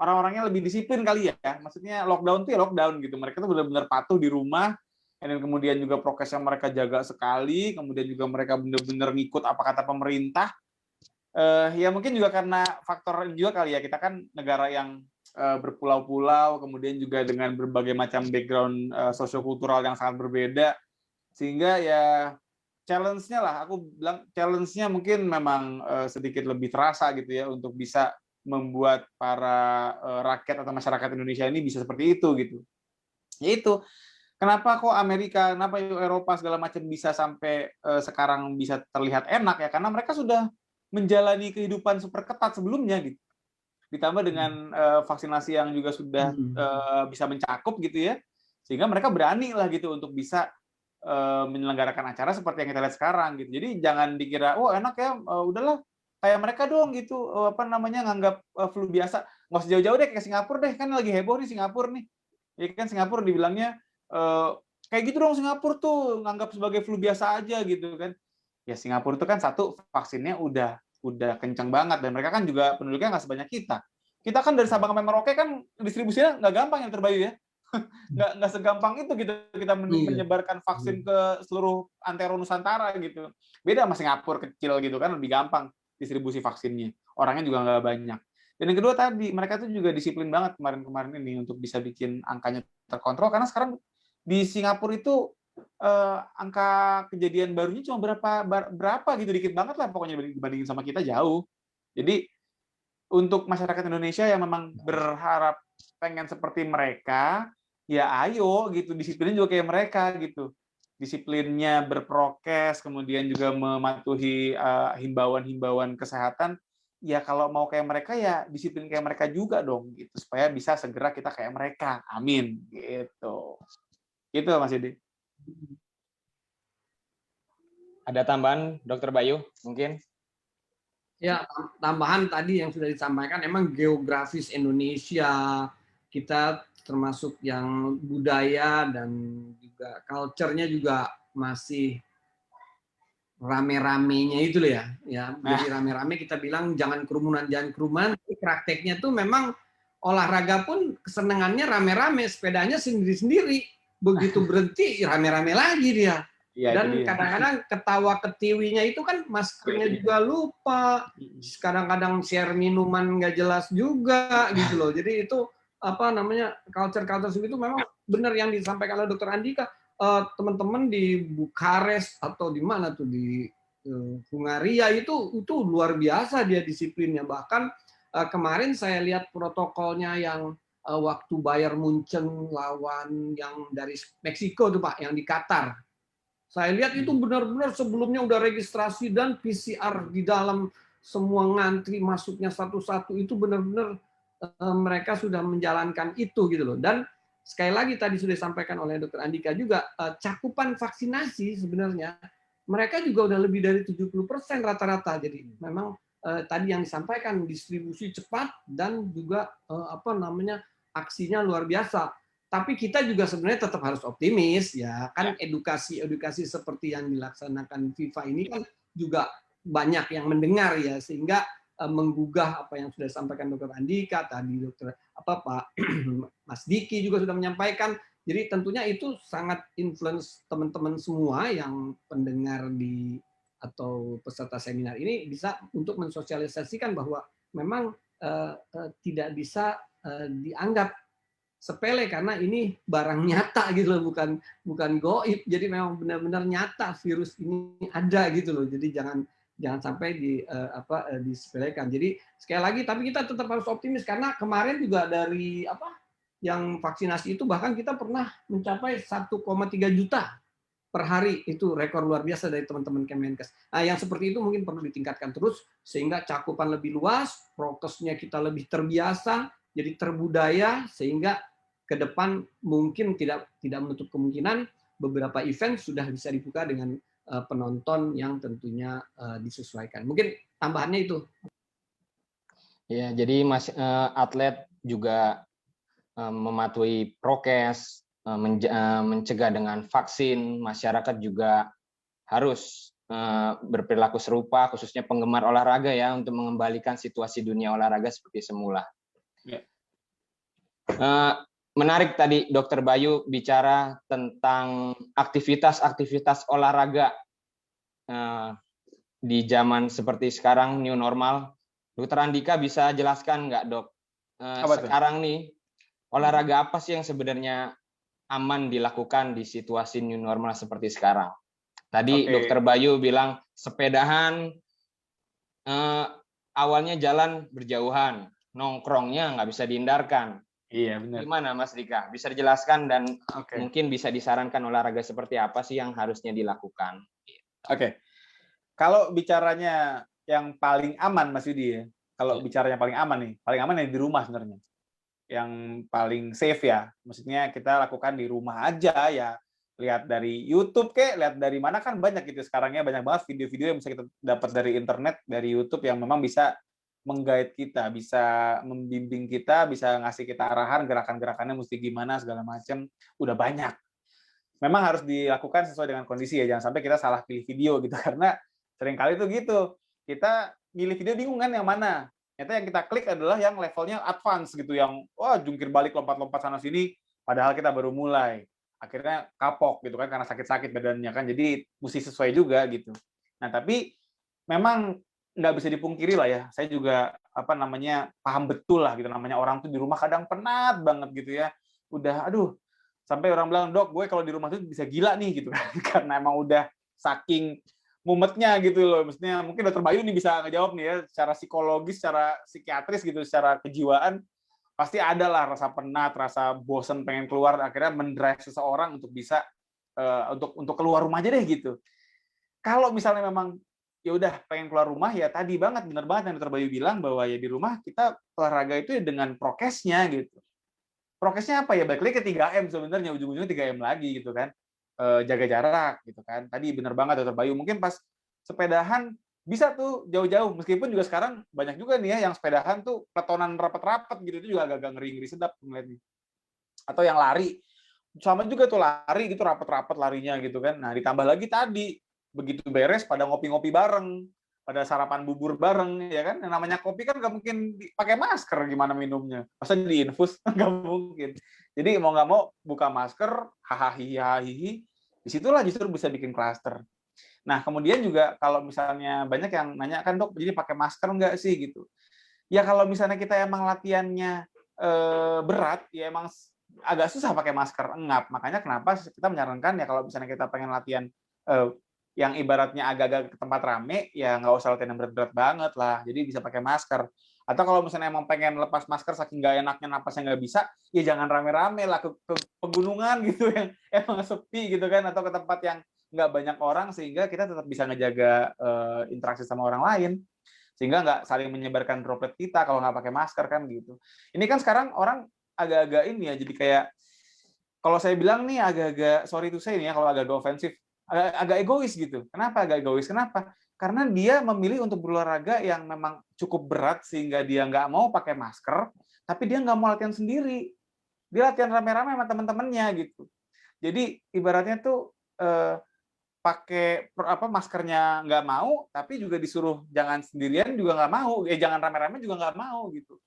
D: orang-orangnya lebih disiplin kali ya. Maksudnya lockdown tuh ya lockdown gitu. Mereka tuh benar-benar patuh di rumah dan kemudian juga prokes yang mereka jaga sekali, kemudian juga mereka benar-benar ngikut apa kata pemerintah. Ya mungkin juga karena faktor juga kali ya, kita kan negara yang berpulau-pulau, kemudian juga dengan berbagai macam background sosiokultural yang sangat berbeda, sehingga ya challenge-nya lah, aku bilang challenge-nya mungkin memang sedikit lebih terasa gitu ya untuk bisa membuat para rakyat atau masyarakat Indonesia ini bisa seperti itu gitu. Yaitu kenapa kok Amerika, kenapa Eropa segala macam bisa sampai sekarang bisa terlihat enak ya, karena mereka sudah menjalani kehidupan super ketat sebelumnya gitu. Ditambah dengan vaksinasi yang juga sudah bisa mencakup gitu ya, sehingga mereka berani lah gitu untuk bisa menyelenggarakan acara seperti yang kita lihat sekarang gitu. Jadi jangan dikira enak ya, udahlah kayak mereka dong gitu, nganggap flu biasa. Nggak usah jauh-jauh deh kayak Singapura deh, kan lagi heboh nih Singapura nih. Ya kan Singapura dibilangnya kayak gitu dong, Singapura tuh nganggap sebagai flu biasa aja gitu kan. Ya Singapura itu kan satu vaksinnya udah kencang banget dan mereka kan juga penduduknya nggak sebanyak kita. Kita kan dari Sabang sampai Merauke kan distribusinya nggak gampang yang terbayu ya. Nggak segampang itu gitu kita menyebarkan vaksin ke seluruh antero Nusantara gitu. Beda sama Singapura kecil gitu kan, lebih gampang distribusi vaksinnya. Orangnya juga nggak banyak. Dan yang kedua tadi, mereka tuh juga disiplin banget kemarin-kemarin ini untuk bisa bikin angkanya terkontrol, karena sekarang di Singapura itu angka kejadian barunya cuma berapa gitu, dikit banget lah pokoknya dibandingin sama kita jauh. Jadi untuk masyarakat Indonesia yang memang berharap pengen seperti mereka, ya ayo gitu, disiplin juga kayak mereka gitu. Disiplinnya berprokes, kemudian juga mematuhi himbauan-himbauan kesehatan. Ya kalau mau kayak mereka ya disiplin kayak mereka juga dong gitu, supaya bisa segera kita kayak mereka. Amin gitu. Gitu Mas Yudi.
A: Ada tambahan, Dokter Bayu mungkin?
C: Ya, tambahan tadi yang sudah disampaikan, emang geografis Indonesia, kita termasuk yang budaya dan juga culture-nya juga masih rame-ramenya itu loh ya. Jadi rame-rame kita bilang jangan kerumunan, tapi prakteknya tuh memang olahraga pun kesenangannya rame-rame, sepedanya sendiri-sendiri. Begitu berhenti rame-rame lagi dia.
D: Ya,
C: Dan kadang-kadang ketawa ketiwinya itu kan maskernya juga lupa, kadang-kadang share minuman nggak jelas juga gitu loh. Jadi itu apa namanya culture segitu memang benar yang disampaikan oleh Dokter Andika. Teman-teman di Bukares atau di mana tuh di Hungaria itu luar biasa dia disiplinnya. Bahkan kemarin saya lihat protokolnya yang waktu Bayern Munchen lawan yang dari Meksiko tuh Pak, yang di Qatar. Saya lihat itu benar-benar sebelumnya udah registrasi dan PCR di dalam, semua ngantri masuknya satu-satu, itu benar-benar mereka sudah menjalankan itu gitu loh. Dan sekali lagi tadi sudah disampaikan oleh Dokter Andika juga, cakupan vaksinasi sebenarnya mereka juga udah lebih dari 70% rata-rata. Jadi memang tadi yang disampaikan distribusi cepat dan juga aksinya luar biasa. Tapi kita juga sebenarnya tetap harus optimis ya, kan edukasi seperti yang dilaksanakan FIFA ini kan juga banyak yang mendengar ya, sehingga menggugah apa yang sudah disampaikan Dokter Andika tadi, Pak Mas Diki juga sudah menyampaikan. Jadi tentunya itu sangat influence teman-teman semua yang pendengar atau peserta seminar ini bisa untuk mensosialisasikan bahwa memang tidak bisa dianggap sepele, karena ini barang nyata gitu loh, bukan goib. Jadi memang benar-benar nyata virus ini ada gitu loh. Jadi jangan sampai disepelekan. Jadi sekali lagi, tapi kita tetap harus optimis karena kemarin juga dari yang vaksinasi itu bahkan kita pernah mencapai 1,3 juta per hari, itu rekor luar biasa dari teman-teman Kemenkes. Nah, yang seperti itu mungkin perlu ditingkatkan terus sehingga cakupan lebih luas, prokesnya kita lebih terbiasa, jadi terbudaya, sehingga ke depan mungkin tidak menutup kemungkinan beberapa event sudah bisa dibuka dengan penonton yang tentunya disesuaikan. Mungkin tambahannya itu.
A: Ya, jadi atlet juga mematuhi prokes, mencegah dengan vaksin, masyarakat juga harus berperilaku serupa, khususnya penggemar olahraga ya, untuk mengembalikan situasi dunia olahraga seperti semula. Ya. Menarik tadi Dokter Bayu bicara tentang aktivitas olahraga di zaman seperti sekarang, new normal. Dokter Andika bisa jelaskan nggak, Dok? Sekarang nih, olahraga apa sih yang sebenarnya aman dilakukan di situasi new normal seperti sekarang? Tadi Dokter Bayu bilang sepedahan, awalnya jalan berjauhan, nongkrongnya nggak bisa dihindarkan.
D: Iya, benar.
A: Gimana Mas Dika? Bisa dijelaskan dan mungkin bisa disarankan olahraga seperti apa sih yang harusnya dilakukan?
D: Oke. Kalau bicaranya yang paling aman Mas Yudi ya. Kalau bicaranya paling aman nih, paling aman yang di rumah sebenarnya. Yang paling safe ya. Maksudnya kita lakukan di rumah aja ya. Lihat dari YouTube lihat dari mana, kan banyak gitu sekarang ya, banyak banget video-video yang bisa kita dapat dari internet, dari YouTube yang memang bisa meng-guide kita, bisa membimbing kita, bisa ngasih kita arahan, gerakan-gerakannya mesti gimana, segala macam. Udah banyak. Memang harus dilakukan sesuai dengan kondisi ya, jangan sampai kita salah pilih video gitu, karena seringkali tuh gitu. Kita milih video bingung kan yang mana. Ternyata yang kita klik adalah yang levelnya advance gitu, yang jungkir balik, lompat-lompat sana sini, padahal kita baru mulai. Akhirnya kapok gitu kan, karena sakit-sakit badannya kan, jadi mesti sesuai juga gitu. Nah, tapi memang nggak bisa dipungkiri lah ya, saya juga paham betul lah gitu, namanya orang tuh di rumah kadang penat banget gitu ya, udah Sampai orang bilang, "Dok, gue kalau di rumah tuh bisa gila nih," gitu kan. Karena emang udah saking mumetnya gitu loh. Maksudnya mungkin Dokter Bayu nih bisa ngejawab nih ya, secara psikologis, secara psikiatris gitu, secara kejiwaan, pasti ada lah rasa penat, rasa bosen pengen keluar, akhirnya mendrive seseorang untuk bisa untuk keluar rumah aja deh gitu. Kalau misalnya memang ya udah pengen keluar rumah, ya tadi banget, bener banget yang Dokter Bayu bilang bahwa ya di rumah kita olahraga itu ya dengan prokesnya gitu. Prokesnya apa ya? Balik lagi ke 3M sebenarnya, ujung-ujungnya 3M lagi gitu kan. Jaga jarak gitu kan. Tadi bener banget Dokter Bayu, mungkin pas sepedahan bisa tuh jauh-jauh, meskipun juga sekarang banyak juga nih ya yang sepedahan tuh peletonan rapat-rapat gitu, itu juga agak-agak ngeri-ngeri sedap ngeliatnya. Atau yang lari, sama juga tuh lari gitu rapat-rapat larinya gitu kan. Nah, ditambah lagi tadi begitu beres pada ngopi-ngopi bareng, pada sarapan bubur bareng ya kan. Yang namanya kopi kan nggak mungkin pakai masker, gimana minumnya? Masa diinfus? Nggak mungkin. Jadi mau nggak mau buka masker, hahaha, disitulah justru bisa bikin klaster. Nah, kemudian juga kalau misalnya banyak yang nanya kan, "Dok, jadi pakai masker nggak sih?" gitu. Ya kalau misalnya kita emang latihannya berat, ya emang agak susah pakai masker, engap. Makanya kenapa kita menyarankan ya kalau misalnya kita pengen latihan yang ibaratnya agak-agak ke tempat rame, ya nggak usah latihan yang berat-berat banget lah. Jadi bisa pakai masker. Atau kalau misalnya emang pengen lepas masker saking nggak enaknya napasnya nggak bisa, ya jangan rame-rame lah ke pegunungan gitu yang emang sepi gitu kan, atau ke tempat yang nggak banyak orang sehingga kita tetap bisa ngejaga interaksi sama orang lain, sehingga nggak saling menyebarkan droplet kita kalau nggak pakai masker kan gitu. Ini kan sekarang orang agak-agak ini ya, jadi kayak kalau saya bilang nih agak-agak sorry to say nih ya, kalau agak-agak ofensif, agak egois gitu. Kenapa agak egois? Kenapa? Karena dia memilih untuk berolahraga yang memang cukup berat sehingga dia nggak mau pakai masker, tapi dia nggak mau latihan sendiri. Dia latihan rame-rame sama teman-temannya gitu. Jadi ibaratnya tuh pakai maskernya nggak mau, tapi juga disuruh jangan sendirian juga nggak mau, jangan rame-rame juga nggak mau gitu.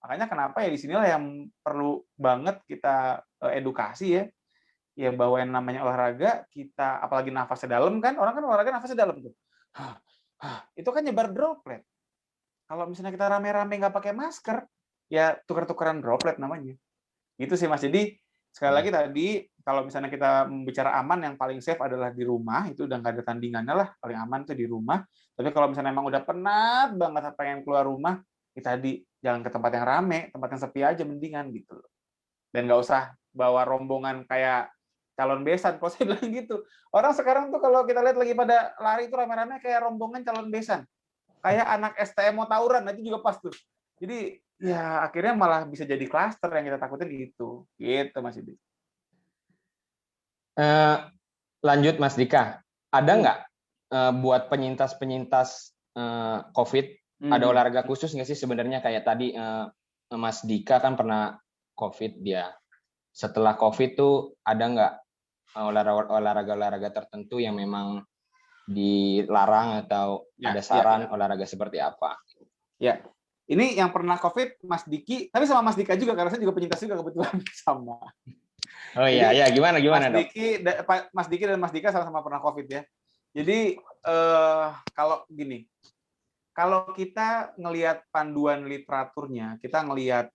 D: Makanya kenapa ya di sinilah yang perlu banget kita edukasi ya, ya bahwa yang namanya olahraga kita apalagi nafasnya dalam kan, orang kan olahraga nafasnya dalam tuh. Itu kan nyebar droplet. Kalau misalnya kita rame-rame nggak pakai masker, ya tukar-tukaran droplet namanya. Gitu sih Mas. Jadi sekali lagi tadi kalau misalnya kita bicara aman, yang paling safe adalah di rumah, itu udah nggak ada tandingannya lah, paling aman tuh di rumah. Tapi kalau misalnya memang udah penat banget pengen keluar rumah, ya tadi jangan ke tempat yang rame, tempat yang sepi aja mendingan gitu. Dan nggak usah bawa rombongan kayak calon besan, kalau saya bilang gitu. Orang sekarang tuh kalau kita lihat lagi pada lari itu rame-rame kayak rombongan calon besan. Kayak anak STM mau tawuran, nah itu juga pas tuh. Jadi ya akhirnya malah bisa jadi klaster yang kita takutin itu. Gitu Mas Yudi.
A: Lanjut Mas Dika, ada nggak buat penyintas-penyintas COVID, ada olahraga khusus nggak sih sebenarnya kayak tadi Mas Dika kan pernah COVID dia. Setelah COVID tuh ada nggak olahraga-olahraga tertentu yang memang dilarang atau ada saran olahraga seperti apa?
D: Ya, ini yang pernah COVID Mas Diki, tapi sama Mas Dika juga karena saya juga penyintas juga kebetulan sama.
A: Oh iya, ya gimana
D: Mas Diki dan Mas Dika sama-sama pernah COVID ya. Jadi kalau gini, kalau kita ngelihat panduan literaturnya, kita ngelihat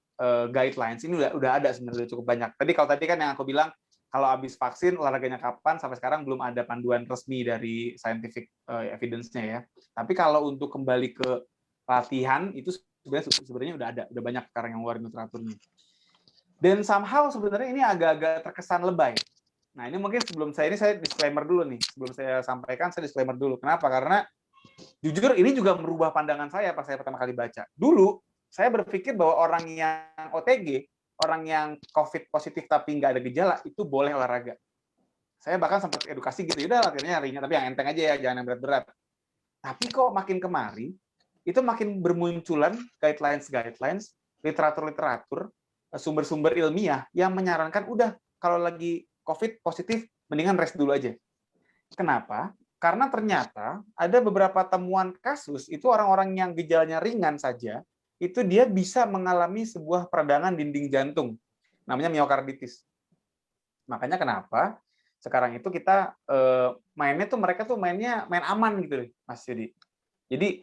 D: guidelines ini udah ada sebenarnya cukup banyak. Kalau tadi kan yang aku bilang kalau habis vaksin olahraganya kapan, sampai sekarang belum ada panduan resmi dari scientific evidence-nya ya. Tapi kalau untuk kembali ke latihan itu sebenarnya udah banyak sekarang yang ngeluarin literaturnya. Dan somehow sebenarnya ini agak-agak terkesan lebay. Nah, ini mungkin sebelum saya disclaimer dulu nih. Sebelum saya sampaikan, saya disclaimer dulu. Kenapa? Karena jujur ini juga merubah pandangan saya pas saya pertama kali baca. Dulu, saya berpikir bahwa orang yang OTG, orang yang COVID positif tapi nggak ada gejala, itu boleh olahraga. Saya bahkan sempat edukasi gitu, udah latihannya ringan, tapi yang enteng aja ya, jangan yang berat-berat. Tapi kok makin kemari, itu makin bermunculan guidelines, literatur, sumber-sumber ilmiah yang menyarankan udah kalau lagi COVID positif mendingan rest dulu aja. Kenapa? Karena ternyata ada beberapa temuan kasus itu orang-orang yang gejalanya ringan saja itu dia bisa mengalami sebuah peradangan dinding jantung namanya miokarditis. Makanya kenapa sekarang itu kita mereka tuh main aman gitu Mas Yudi. Jadi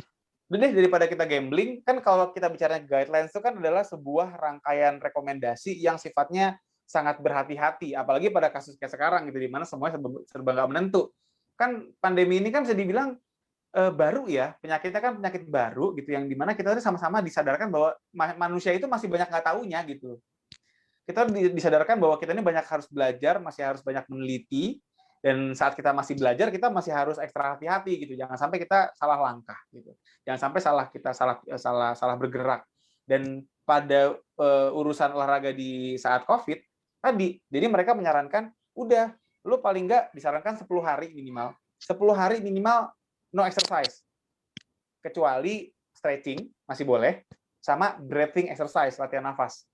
D: udah deh daripada kita gambling, kan kalau kita bicara guidelines itu kan adalah sebuah rangkaian rekomendasi yang sifatnya sangat berhati-hati, apalagi pada kasus kayak sekarang gitu, di mana semuanya serba nggak menentu. Kan pandemi ini kan bisa dibilang baru ya, penyakitnya kan penyakit baru gitu, yang dimana kita tuh sama-sama disadarkan bahwa manusia itu masih banyak nggak taunya gitu. Kita disadarkan bahwa kita ini banyak harus belajar, masih harus banyak meneliti, dan saat kita masih belajar, kita masih harus ekstra hati-hati gitu. Jangan sampai kita salah langkah gitu. Jangan sampai kita salah bergerak. Dan pada urusan olahraga di saat COVID tadi, jadi mereka menyarankan, udah, lu paling nggak disarankan 10 hari minimal. 10 hari minimal no exercise. Kecuali stretching, masih boleh, sama breathing exercise, latihan nafas.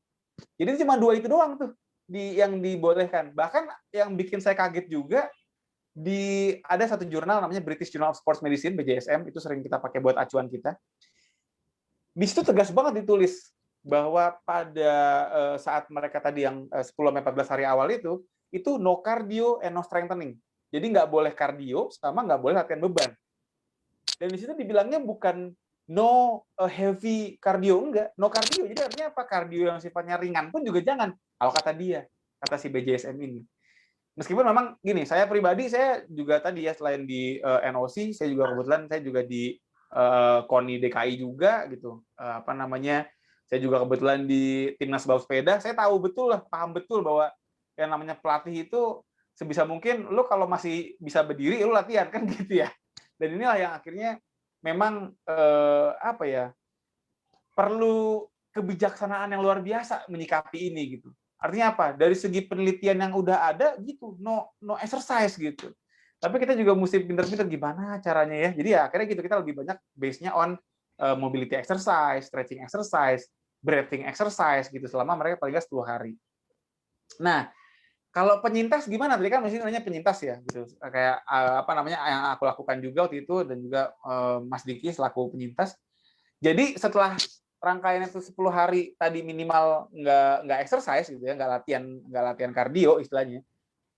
D: Jadi cuma 2 itu doang tuh yang dibolehkan. Bahkan yang bikin saya kaget juga, ada satu jurnal namanya British Journal of Sports Medicine, BJSM, itu sering kita pakai buat acuan kita. Di situ tegas banget ditulis bahwa pada saat mereka tadi yang 10-14 hari awal itu no cardio and no strengthening. Jadi nggak boleh kardio sama nggak boleh latihan beban. Dan di situ dibilangnya bukan no heavy cardio, enggak, no cardio. Jadi artinya apa? Cardio yang sifatnya ringan pun juga jangan. Kalau kata si BJSM ini. Meskipun memang gini, saya pribadi saya juga tadi ya, selain di NOC, saya juga kebetulan saya juga di KONI DKI juga gitu. Saya juga kebetulan di Timnas Balap Sepeda. Saya tahu betul lah, paham betul bahwa yang namanya pelatih itu sebisa mungkin lu kalau masih bisa berdiri lu latihan kan gitu ya. Dan inilah yang akhirnya memang perlu kebijaksanaan yang luar biasa menyikapi ini gitu. Artinya apa? Dari segi penelitian yang udah ada gitu, no exercise gitu. Tapi kita juga mesti pinter-pinter gimana caranya ya. Jadi ya akhirnya gitu, kita lebih banyak base-nya on mobility exercise, stretching exercise, breathing exercise gitu selama mereka paling nggak 10 hari. Nah, kalau penyintas gimana? Tadi kan mesti nanya penyintas ya, gitu. Kayak yang aku lakukan juga waktu itu, dan juga Mas Diki selaku penyintas. Jadi setelah rangkaian itu 10 hari tadi minimal nggak exercise gitu ya, nggak latihan kardio istilahnya.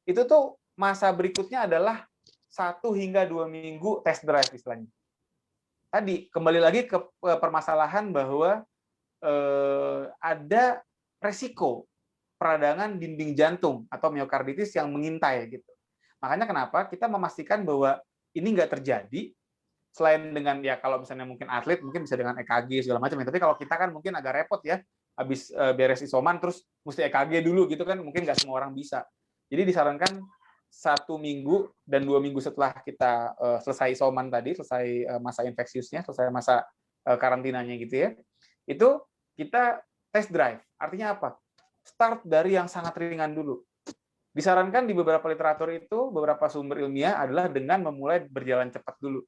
D: Itu tuh masa berikutnya adalah 1 hingga 2 minggu test drive istilahnya. Tadi kembali lagi ke permasalahan bahwa ada resiko peradangan dinding jantung atau miokarditis yang mengintai gitu. Makanya kenapa kita memastikan bahwa ini nggak terjadi, selain dengan ya kalau misalnya mungkin atlet mungkin bisa dengan EKG segala macam ya. Tapi kalau kita kan mungkin agak repot ya, habis beres isoman terus mesti EKG dulu gitu kan, mungkin nggak semua orang bisa. Jadi disarankan 1 minggu dan 2 minggu setelah kita selesai isoman tadi, selesai masa infeksiusnya, selesai masa karantinanya gitu ya, itu kita test drive. Artinya apa? Start dari yang sangat ringan dulu. Disarankan di beberapa literatur itu, beberapa sumber ilmiah adalah dengan memulai berjalan cepat dulu.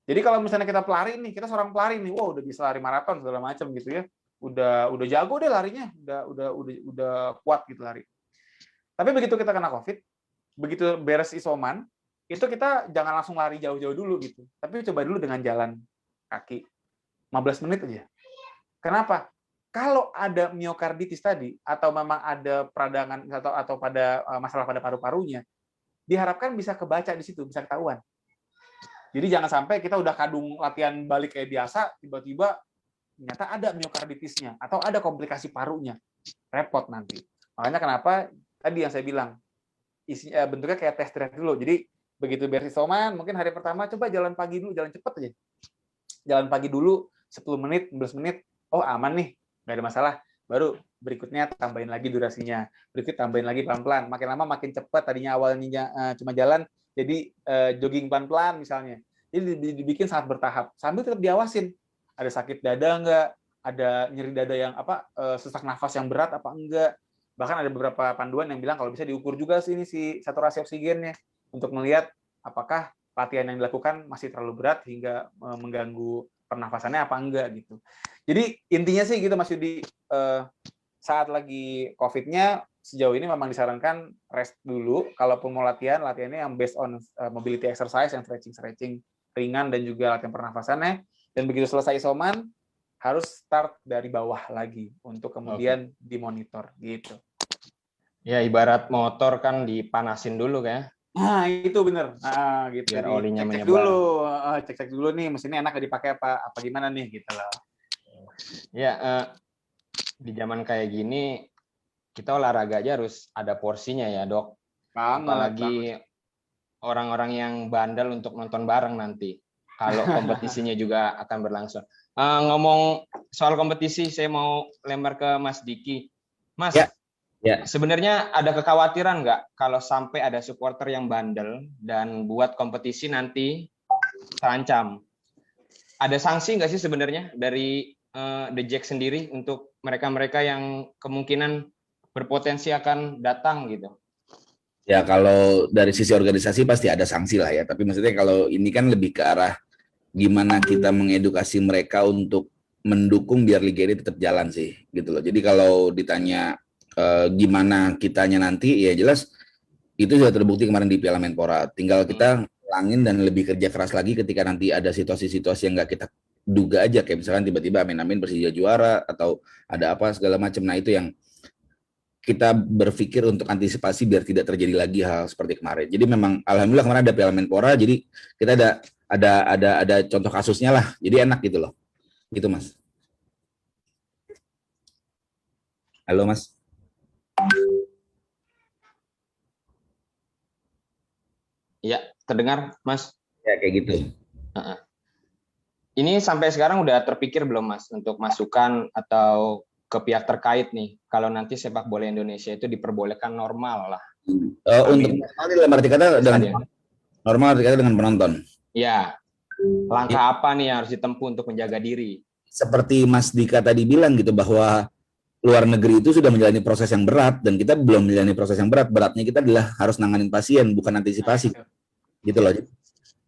D: Jadi kalau misalnya kita pelari nih, kita seorang pelari nih, udah bisa lari maraton segala macam gitu ya, udah jago deh larinya, udah kuat gitu lari. Tapi begitu kita kena COVID, begitu beres isoman, itu kita jangan langsung lari jauh-jauh dulu gitu, tapi coba dulu dengan jalan kaki 15 menit aja. Kenapa? Kalau ada miokarditis tadi, atau memang ada peradangan atau pada masalah pada paru-parunya, diharapkan bisa kebaca di situ, bisa ketahuan. Jadi jangan sampai kita udah kadung latihan balik kayak biasa, tiba-tiba ternyata ada miokarditisnya atau ada komplikasi parunya, repot nanti. Makanya kenapa tadi yang saya bilang, bentuknya kayak test drive dulu. Jadi begitu beres isoman, mungkin hari pertama coba jalan pagi dulu, jalan cepet aja. Jalan pagi dulu 10 menit, 15 menit, oh aman nih, nggak ada masalah. Baru berikutnya tambahin lagi durasinya, berikutnya tambahin lagi pelan-pelan. Makin lama makin cepat. Tadinya awalnya cuma jalan, jadi jogging pelan-pelan misalnya. Jadi dibikin sangat bertahap. Sambil tetap diawasin. Ada sakit dada nggak? Ada nyeri dada yang sesak nafas yang berat apa enggak? Bahkan ada beberapa panduan yang bilang kalau bisa diukur juga si saturasi oksigennya untuk melihat apakah latihan yang dilakukan masih terlalu berat hingga mengganggu pernafasannya apa enggak gitu. Jadi intinya sih gitu Mas Yudi, saat lagi COVID-nya sejauh ini memang disarankan rest dulu. Kalaupun mau latihannya yang based on mobility exercise, yang stretching ringan dan juga latihan pernafasannya. Dan begitu selesai isoman harus start dari bawah lagi untuk kemudian dimonitor gitu.
A: Ya ibarat motor kan dipanasin dulu kan.
D: Nah itu bener, gitu.
A: Biar olinya
D: Cek
A: menyebar.
D: dulu, cek dulu nih mesinnya enak dipakai apa gimana nih gitu loh.
A: Ya di zaman kayak gini kita olahraga aja harus ada porsinya ya, Dok. Apalagi orang-orang yang bandel untuk nonton bareng nanti. Kalau kompetisinya juga akan berlangsung. Ngomong soal kompetisi, saya mau lempar ke Mas Diki. Mas,
B: Ya.
A: sebenarnya ada kekhawatiran nggak kalau sampai ada supporter yang bandel dan buat kompetisi nanti terancam? Ada sanksi nggak sih sebenarnya dari The Jack sendiri untuk mereka-mereka yang kemungkinan berpotensi akan datang gitu?
B: Ya kalau dari sisi organisasi pasti ada sanksi lah ya. Tapi maksudnya kalau ini kan lebih ke arah gimana kita mengedukasi mereka untuk mendukung biar liga ini tetap jalan sih, gitu loh. Jadi kalau ditanya gimana kitanya nanti, ya jelas itu sudah terbukti kemarin di Piala Menpora. Tinggal kita langin dan lebih kerja keras lagi ketika nanti ada situasi-situasi yang nggak kita duga aja, kayak misalkan tiba-tiba amin-amin Persija juara atau ada apa segala macam. Nah itu yang kita berpikir untuk antisipasi biar tidak terjadi lagi hal seperti kemarin. Jadi memang alhamdulillah kemarin ada Piala Menpora, jadi kita ada contoh kasusnya lah. Jadi enak gitu loh. Gitu Mas. Halo Mas.
A: Ya, terdengar, Mas?
B: Ya kayak gitu.
A: Ini sampai sekarang udah terpikir belum, Mas, untuk masukan atau ke pihak terkait nih, kalau nanti sepak bola Indonesia itu diperbolehkan normal lah.
B: Untuk normal dalam arti kata dengan normal arti kata dengan penonton.
A: Ya, langkah apa nih yang harus ditempuh untuk menjaga diri?
B: Seperti Mas Dika tadi bilang gitu, bahwa luar negeri itu sudah menjalani proses yang berat dan kita belum menjalani proses yang berat. Beratnya kita adalah harus nanganin pasien, bukan antisipasi. Gitu loh.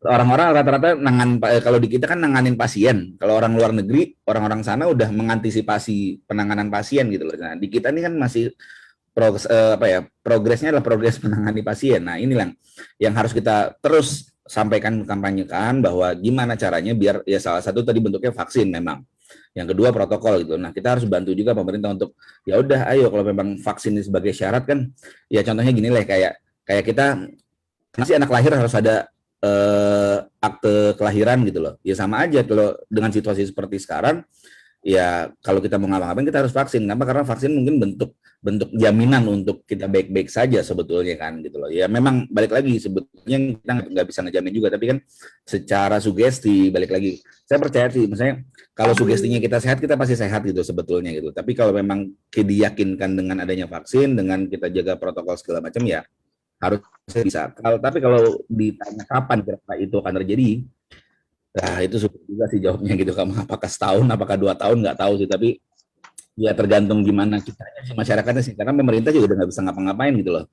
B: Orang-orang rata-rata kalau di kita kan nanganin pasien. Kalau orang luar negeri, orang-orang sana udah mengantisipasi penanganan pasien gitu loh. Nah, di kita ini kan masih progresnya adalah progres menangani pasien. Nah, inilah yang harus kita terus sampaikan, kampanyekan bahwa gimana caranya biar ya salah satu tadi bentuknya vaksin memang. Yang kedua protokol gitu. Nah, kita harus bantu juga pemerintah untuk ya udah ayo kalau memang vaksin ini sebagai syarat kan ya contohnya gini lah kayak kita masih anak lahir harus ada akte kelahiran gitu loh. Ya sama aja kalau dengan situasi seperti sekarang ya kalau kita mau ngapa-ngapain kita harus vaksin. Kenapa? Karena vaksin mungkin bentuk jaminan untuk kita baik-baik saja sebetulnya kan gitu loh. Ya memang balik lagi sebetulnya kita nggak bisa ngejamin juga, tapi kan secara sugesti balik lagi. Saya percaya sih, misalnya kalau sugestinya kita sehat, kita pasti sehat gitu sebetulnya gitu. Tapi kalau memang diyakinkan dengan adanya vaksin, dengan kita jaga protokol segala macam ya harusnya bisa. Tapi kalau ditanya kapan kira-kira itu akan terjadi, nah itu sulit juga sih jawabnya gitu. Apakah setahun, apakah 2 tahun, nggak tahu sih. Tapi ya tergantung gimana kitanya sih, masyarakatnya sih. Karena pemerintah juga udah nggak bisa ngapa-ngapain gitu loh.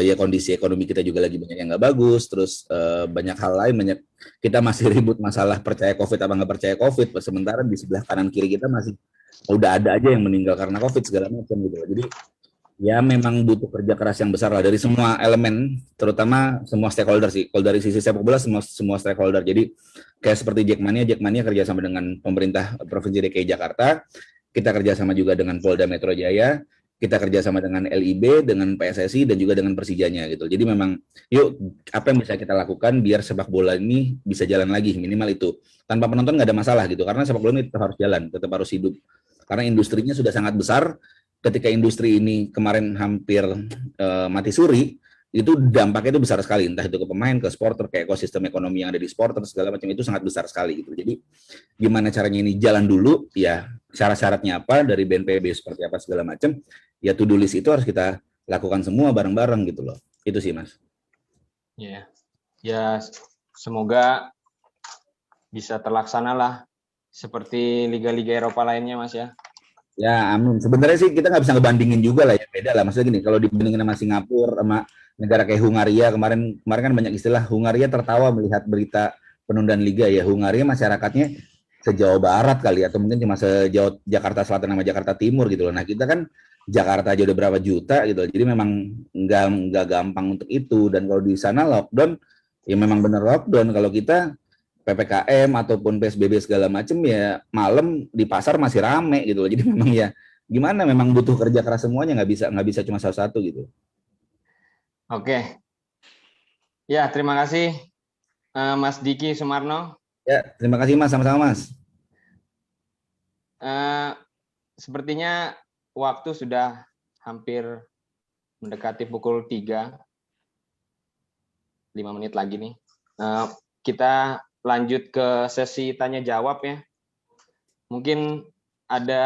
B: Ya kondisi ekonomi kita juga lagi banyak yang nggak bagus. Terus banyak hal lain, kita masih ribut masalah percaya COVID apa nggak percaya COVID. Sementara di sebelah kanan kiri kita masih udah ada aja yang meninggal karena COVID segala macam gitu loh. Jadi ya memang butuh kerja keras yang besar lah dari semua elemen, terutama semua stakeholder sih. Kalau dari sisi sepak bola semua stakeholder. Jadi kayak seperti Jackmania kerjasama dengan pemerintah Provinsi DKI Jakarta, kita kerjasama juga dengan Polda Metro Jaya, kita kerjasama dengan LIB, dengan PSSI dan juga dengan Persijanya gitu. Jadi memang yuk apa yang bisa kita lakukan biar sepak bola ini bisa jalan lagi, minimal itu. Tanpa penonton nggak ada masalah gitu, karena sepak bola ini tetap harus jalan, tetap harus hidup. Karena industrinya sudah sangat besar. Ketika industri ini kemarin hampir mati suri, itu dampaknya itu besar sekali, entah itu ke pemain, ke supporter, ke ekosistem ekonomi yang ada di supporter segala macam, itu sangat besar sekali gitu. Jadi gimana caranya ini jalan dulu, ya syarat-syaratnya apa dari BNPB seperti apa segala macam, ya to-do list itu harus kita lakukan semua bareng-bareng gitu loh. Itu sih Mas.
A: Ya semoga bisa terlaksana lah seperti liga-liga Eropa lainnya Mas ya.
B: Ya, amin. Sebenarnya sih kita nggak bisa ngebandingin juga lah ya, beda lah. Maksudnya gini, kalau dibandingin sama Singapura, sama negara kayak Hungaria, kemarin kan banyak istilah Hungaria tertawa melihat berita penundaan liga ya. Hungaria masyarakatnya se-Jawa Barat kali, atau mungkin cuma se-Jawa Jakarta Selatan sama Jakarta Timur gitu loh. Nah kita kan Jakarta aja udah berapa juta gitu loh. Jadi memang nggak gampang untuk itu. Dan kalau di sana lockdown, ya memang benar lockdown. Kalau kita PPKM ataupun PSBB segala macam ya malam di pasar masih rame gitu loh. Jadi memang ya gimana, memang butuh kerja keras semuanya, nggak bisa cuma salah satu gitu.
A: Oke. Ya, terima kasih Mas Diki Sumarno.
B: Ya, terima kasih Mas, sama-sama Mas.
A: Sepertinya waktu sudah hampir mendekati pukul 3. 5 menit lagi nih. Kita lanjut ke sesi tanya jawab ya. Mungkin ada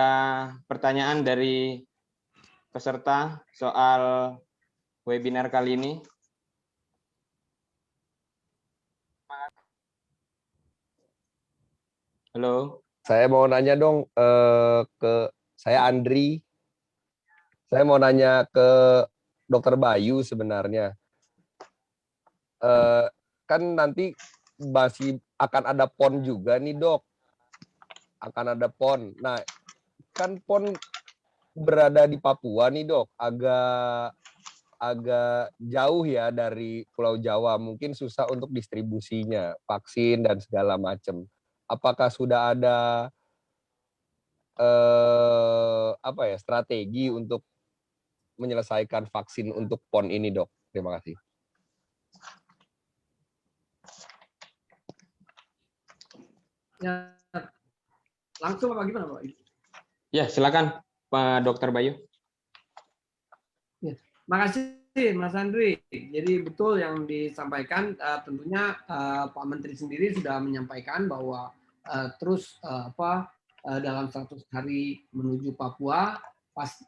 A: pertanyaan dari peserta soal webinar kali ini. Halo.
E: Saya mau nanya dong saya Andri. Saya mau nanya ke Dokter Bayu sebenarnya. Kan nanti masih akan ada PON juga nih, Dok. Akan ada PON. Nah, kan PON berada di Papua nih, Dok. Agak jauh ya dari Pulau Jawa. Mungkin susah untuk distribusinya, vaksin dan segala macam. Apakah sudah ada strategi untuk menyelesaikan vaksin untuk PON ini, Dok? Terima kasih.
C: Ya, langsung apa gimana, Pak?
A: Ya, silakan Pak Dr. Bayu.
C: Ya, makasih Mas Andri. Jadi betul yang disampaikan, tentunya Pak Menteri sendiri sudah menyampaikan bahwa terus dalam 100 hari menuju Papua, Pak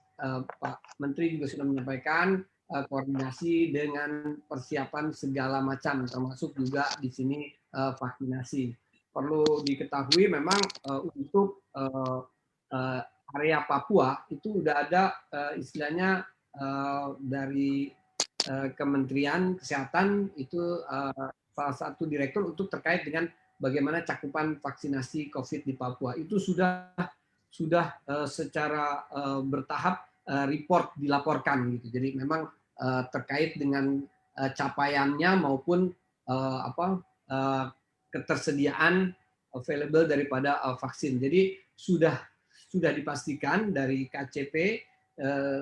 C: Menteri juga sudah menyampaikan koordinasi dengan persiapan segala macam, termasuk juga di sini vaksinasi. Perlu diketahui memang untuk area Papua itu udah ada istilahnya dari Kementerian Kesehatan itu salah satu direktur untuk terkait dengan bagaimana cakupan vaksinasi COVID di Papua. Itu sudah secara bertahap report dilaporkan gitu. Jadi memang terkait dengan capaiannya maupun ketersediaan available daripada vaksin. Jadi sudah dipastikan dari KCP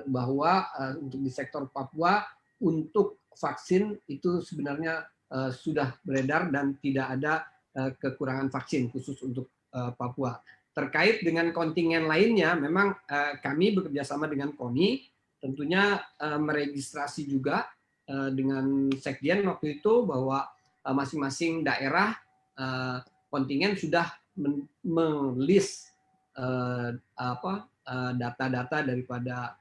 C: bahwa untuk di sektor Papua untuk vaksin itu sebenarnya sudah beredar dan tidak ada kekurangan vaksin khusus untuk Papua. Terkait dengan kontingen lainnya, memang kami bekerjasama dengan KONI, tentunya meregistrasi juga dengan Sekjen waktu itu bahwa masing-masing daerah kontingen sudah melis data-data daripada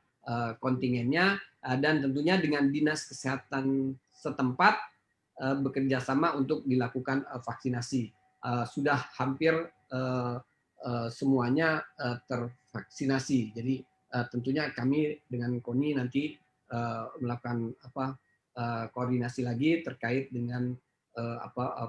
C: kontingennya dan tentunya dengan dinas kesehatan setempat bekerja sama untuk dilakukan vaksinasi. Sudah hampir semuanya tervaksinasi. Jadi tentunya kami dengan KONI nanti melakukan koordinasi lagi terkait dengan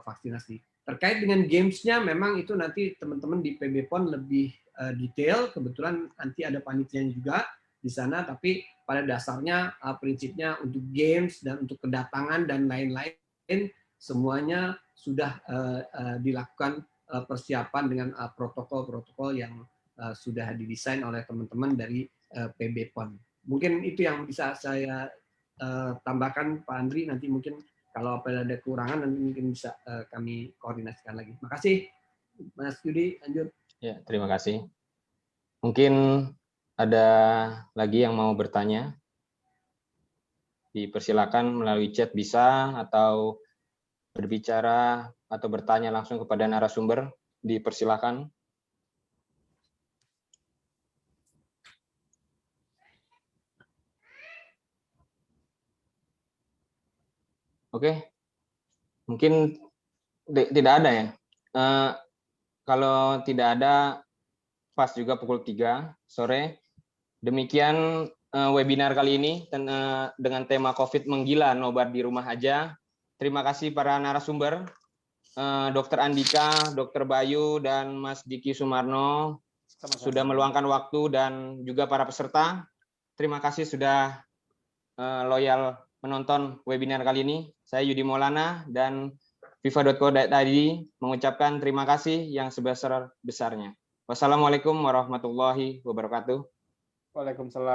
C: vaksinasi. Terkait dengan games-nya memang itu nanti teman-teman di PB PON lebih detail. Kebetulan nanti ada panitianya juga di sana, tapi pada dasarnya prinsipnya untuk games dan untuk kedatangan dan lain-lain semuanya sudah dilakukan persiapan dengan protokol-protokol yang sudah didesain oleh teman-teman dari PB PON. Mungkin itu yang bisa saya tambahkan, Pak Andri. Nanti mungkin kalau ada kekurangan nanti mungkin bisa kami koordinasikan lagi. Makasih, Mas Yudi. Lanjut.
A: Ya, terima kasih. Mungkin ada lagi yang mau bertanya? Dipersilakan melalui chat bisa, atau berbicara atau bertanya langsung kepada narasumber. Dipersilakan. Oke, mungkin tidak ada ya. Kalau tidak ada, pas juga pukul 3 sore. Demikian webinar kali ini dengan tema COVID menggila, nobar di rumah aja. Terima kasih para narasumber, Dr. Andika, Dr. Bayu, dan Mas Diki Sumarno sudah meluangkan waktu, dan juga para peserta. Terima kasih sudah loyal menonton webinar kali ini. Saya Yudi Maulana dan Viva.co.id mengucapkan terima kasih yang sebesar-besarnya. Wassalamualaikum warahmatullahi wabarakatuh.
D: Waalaikumsalam.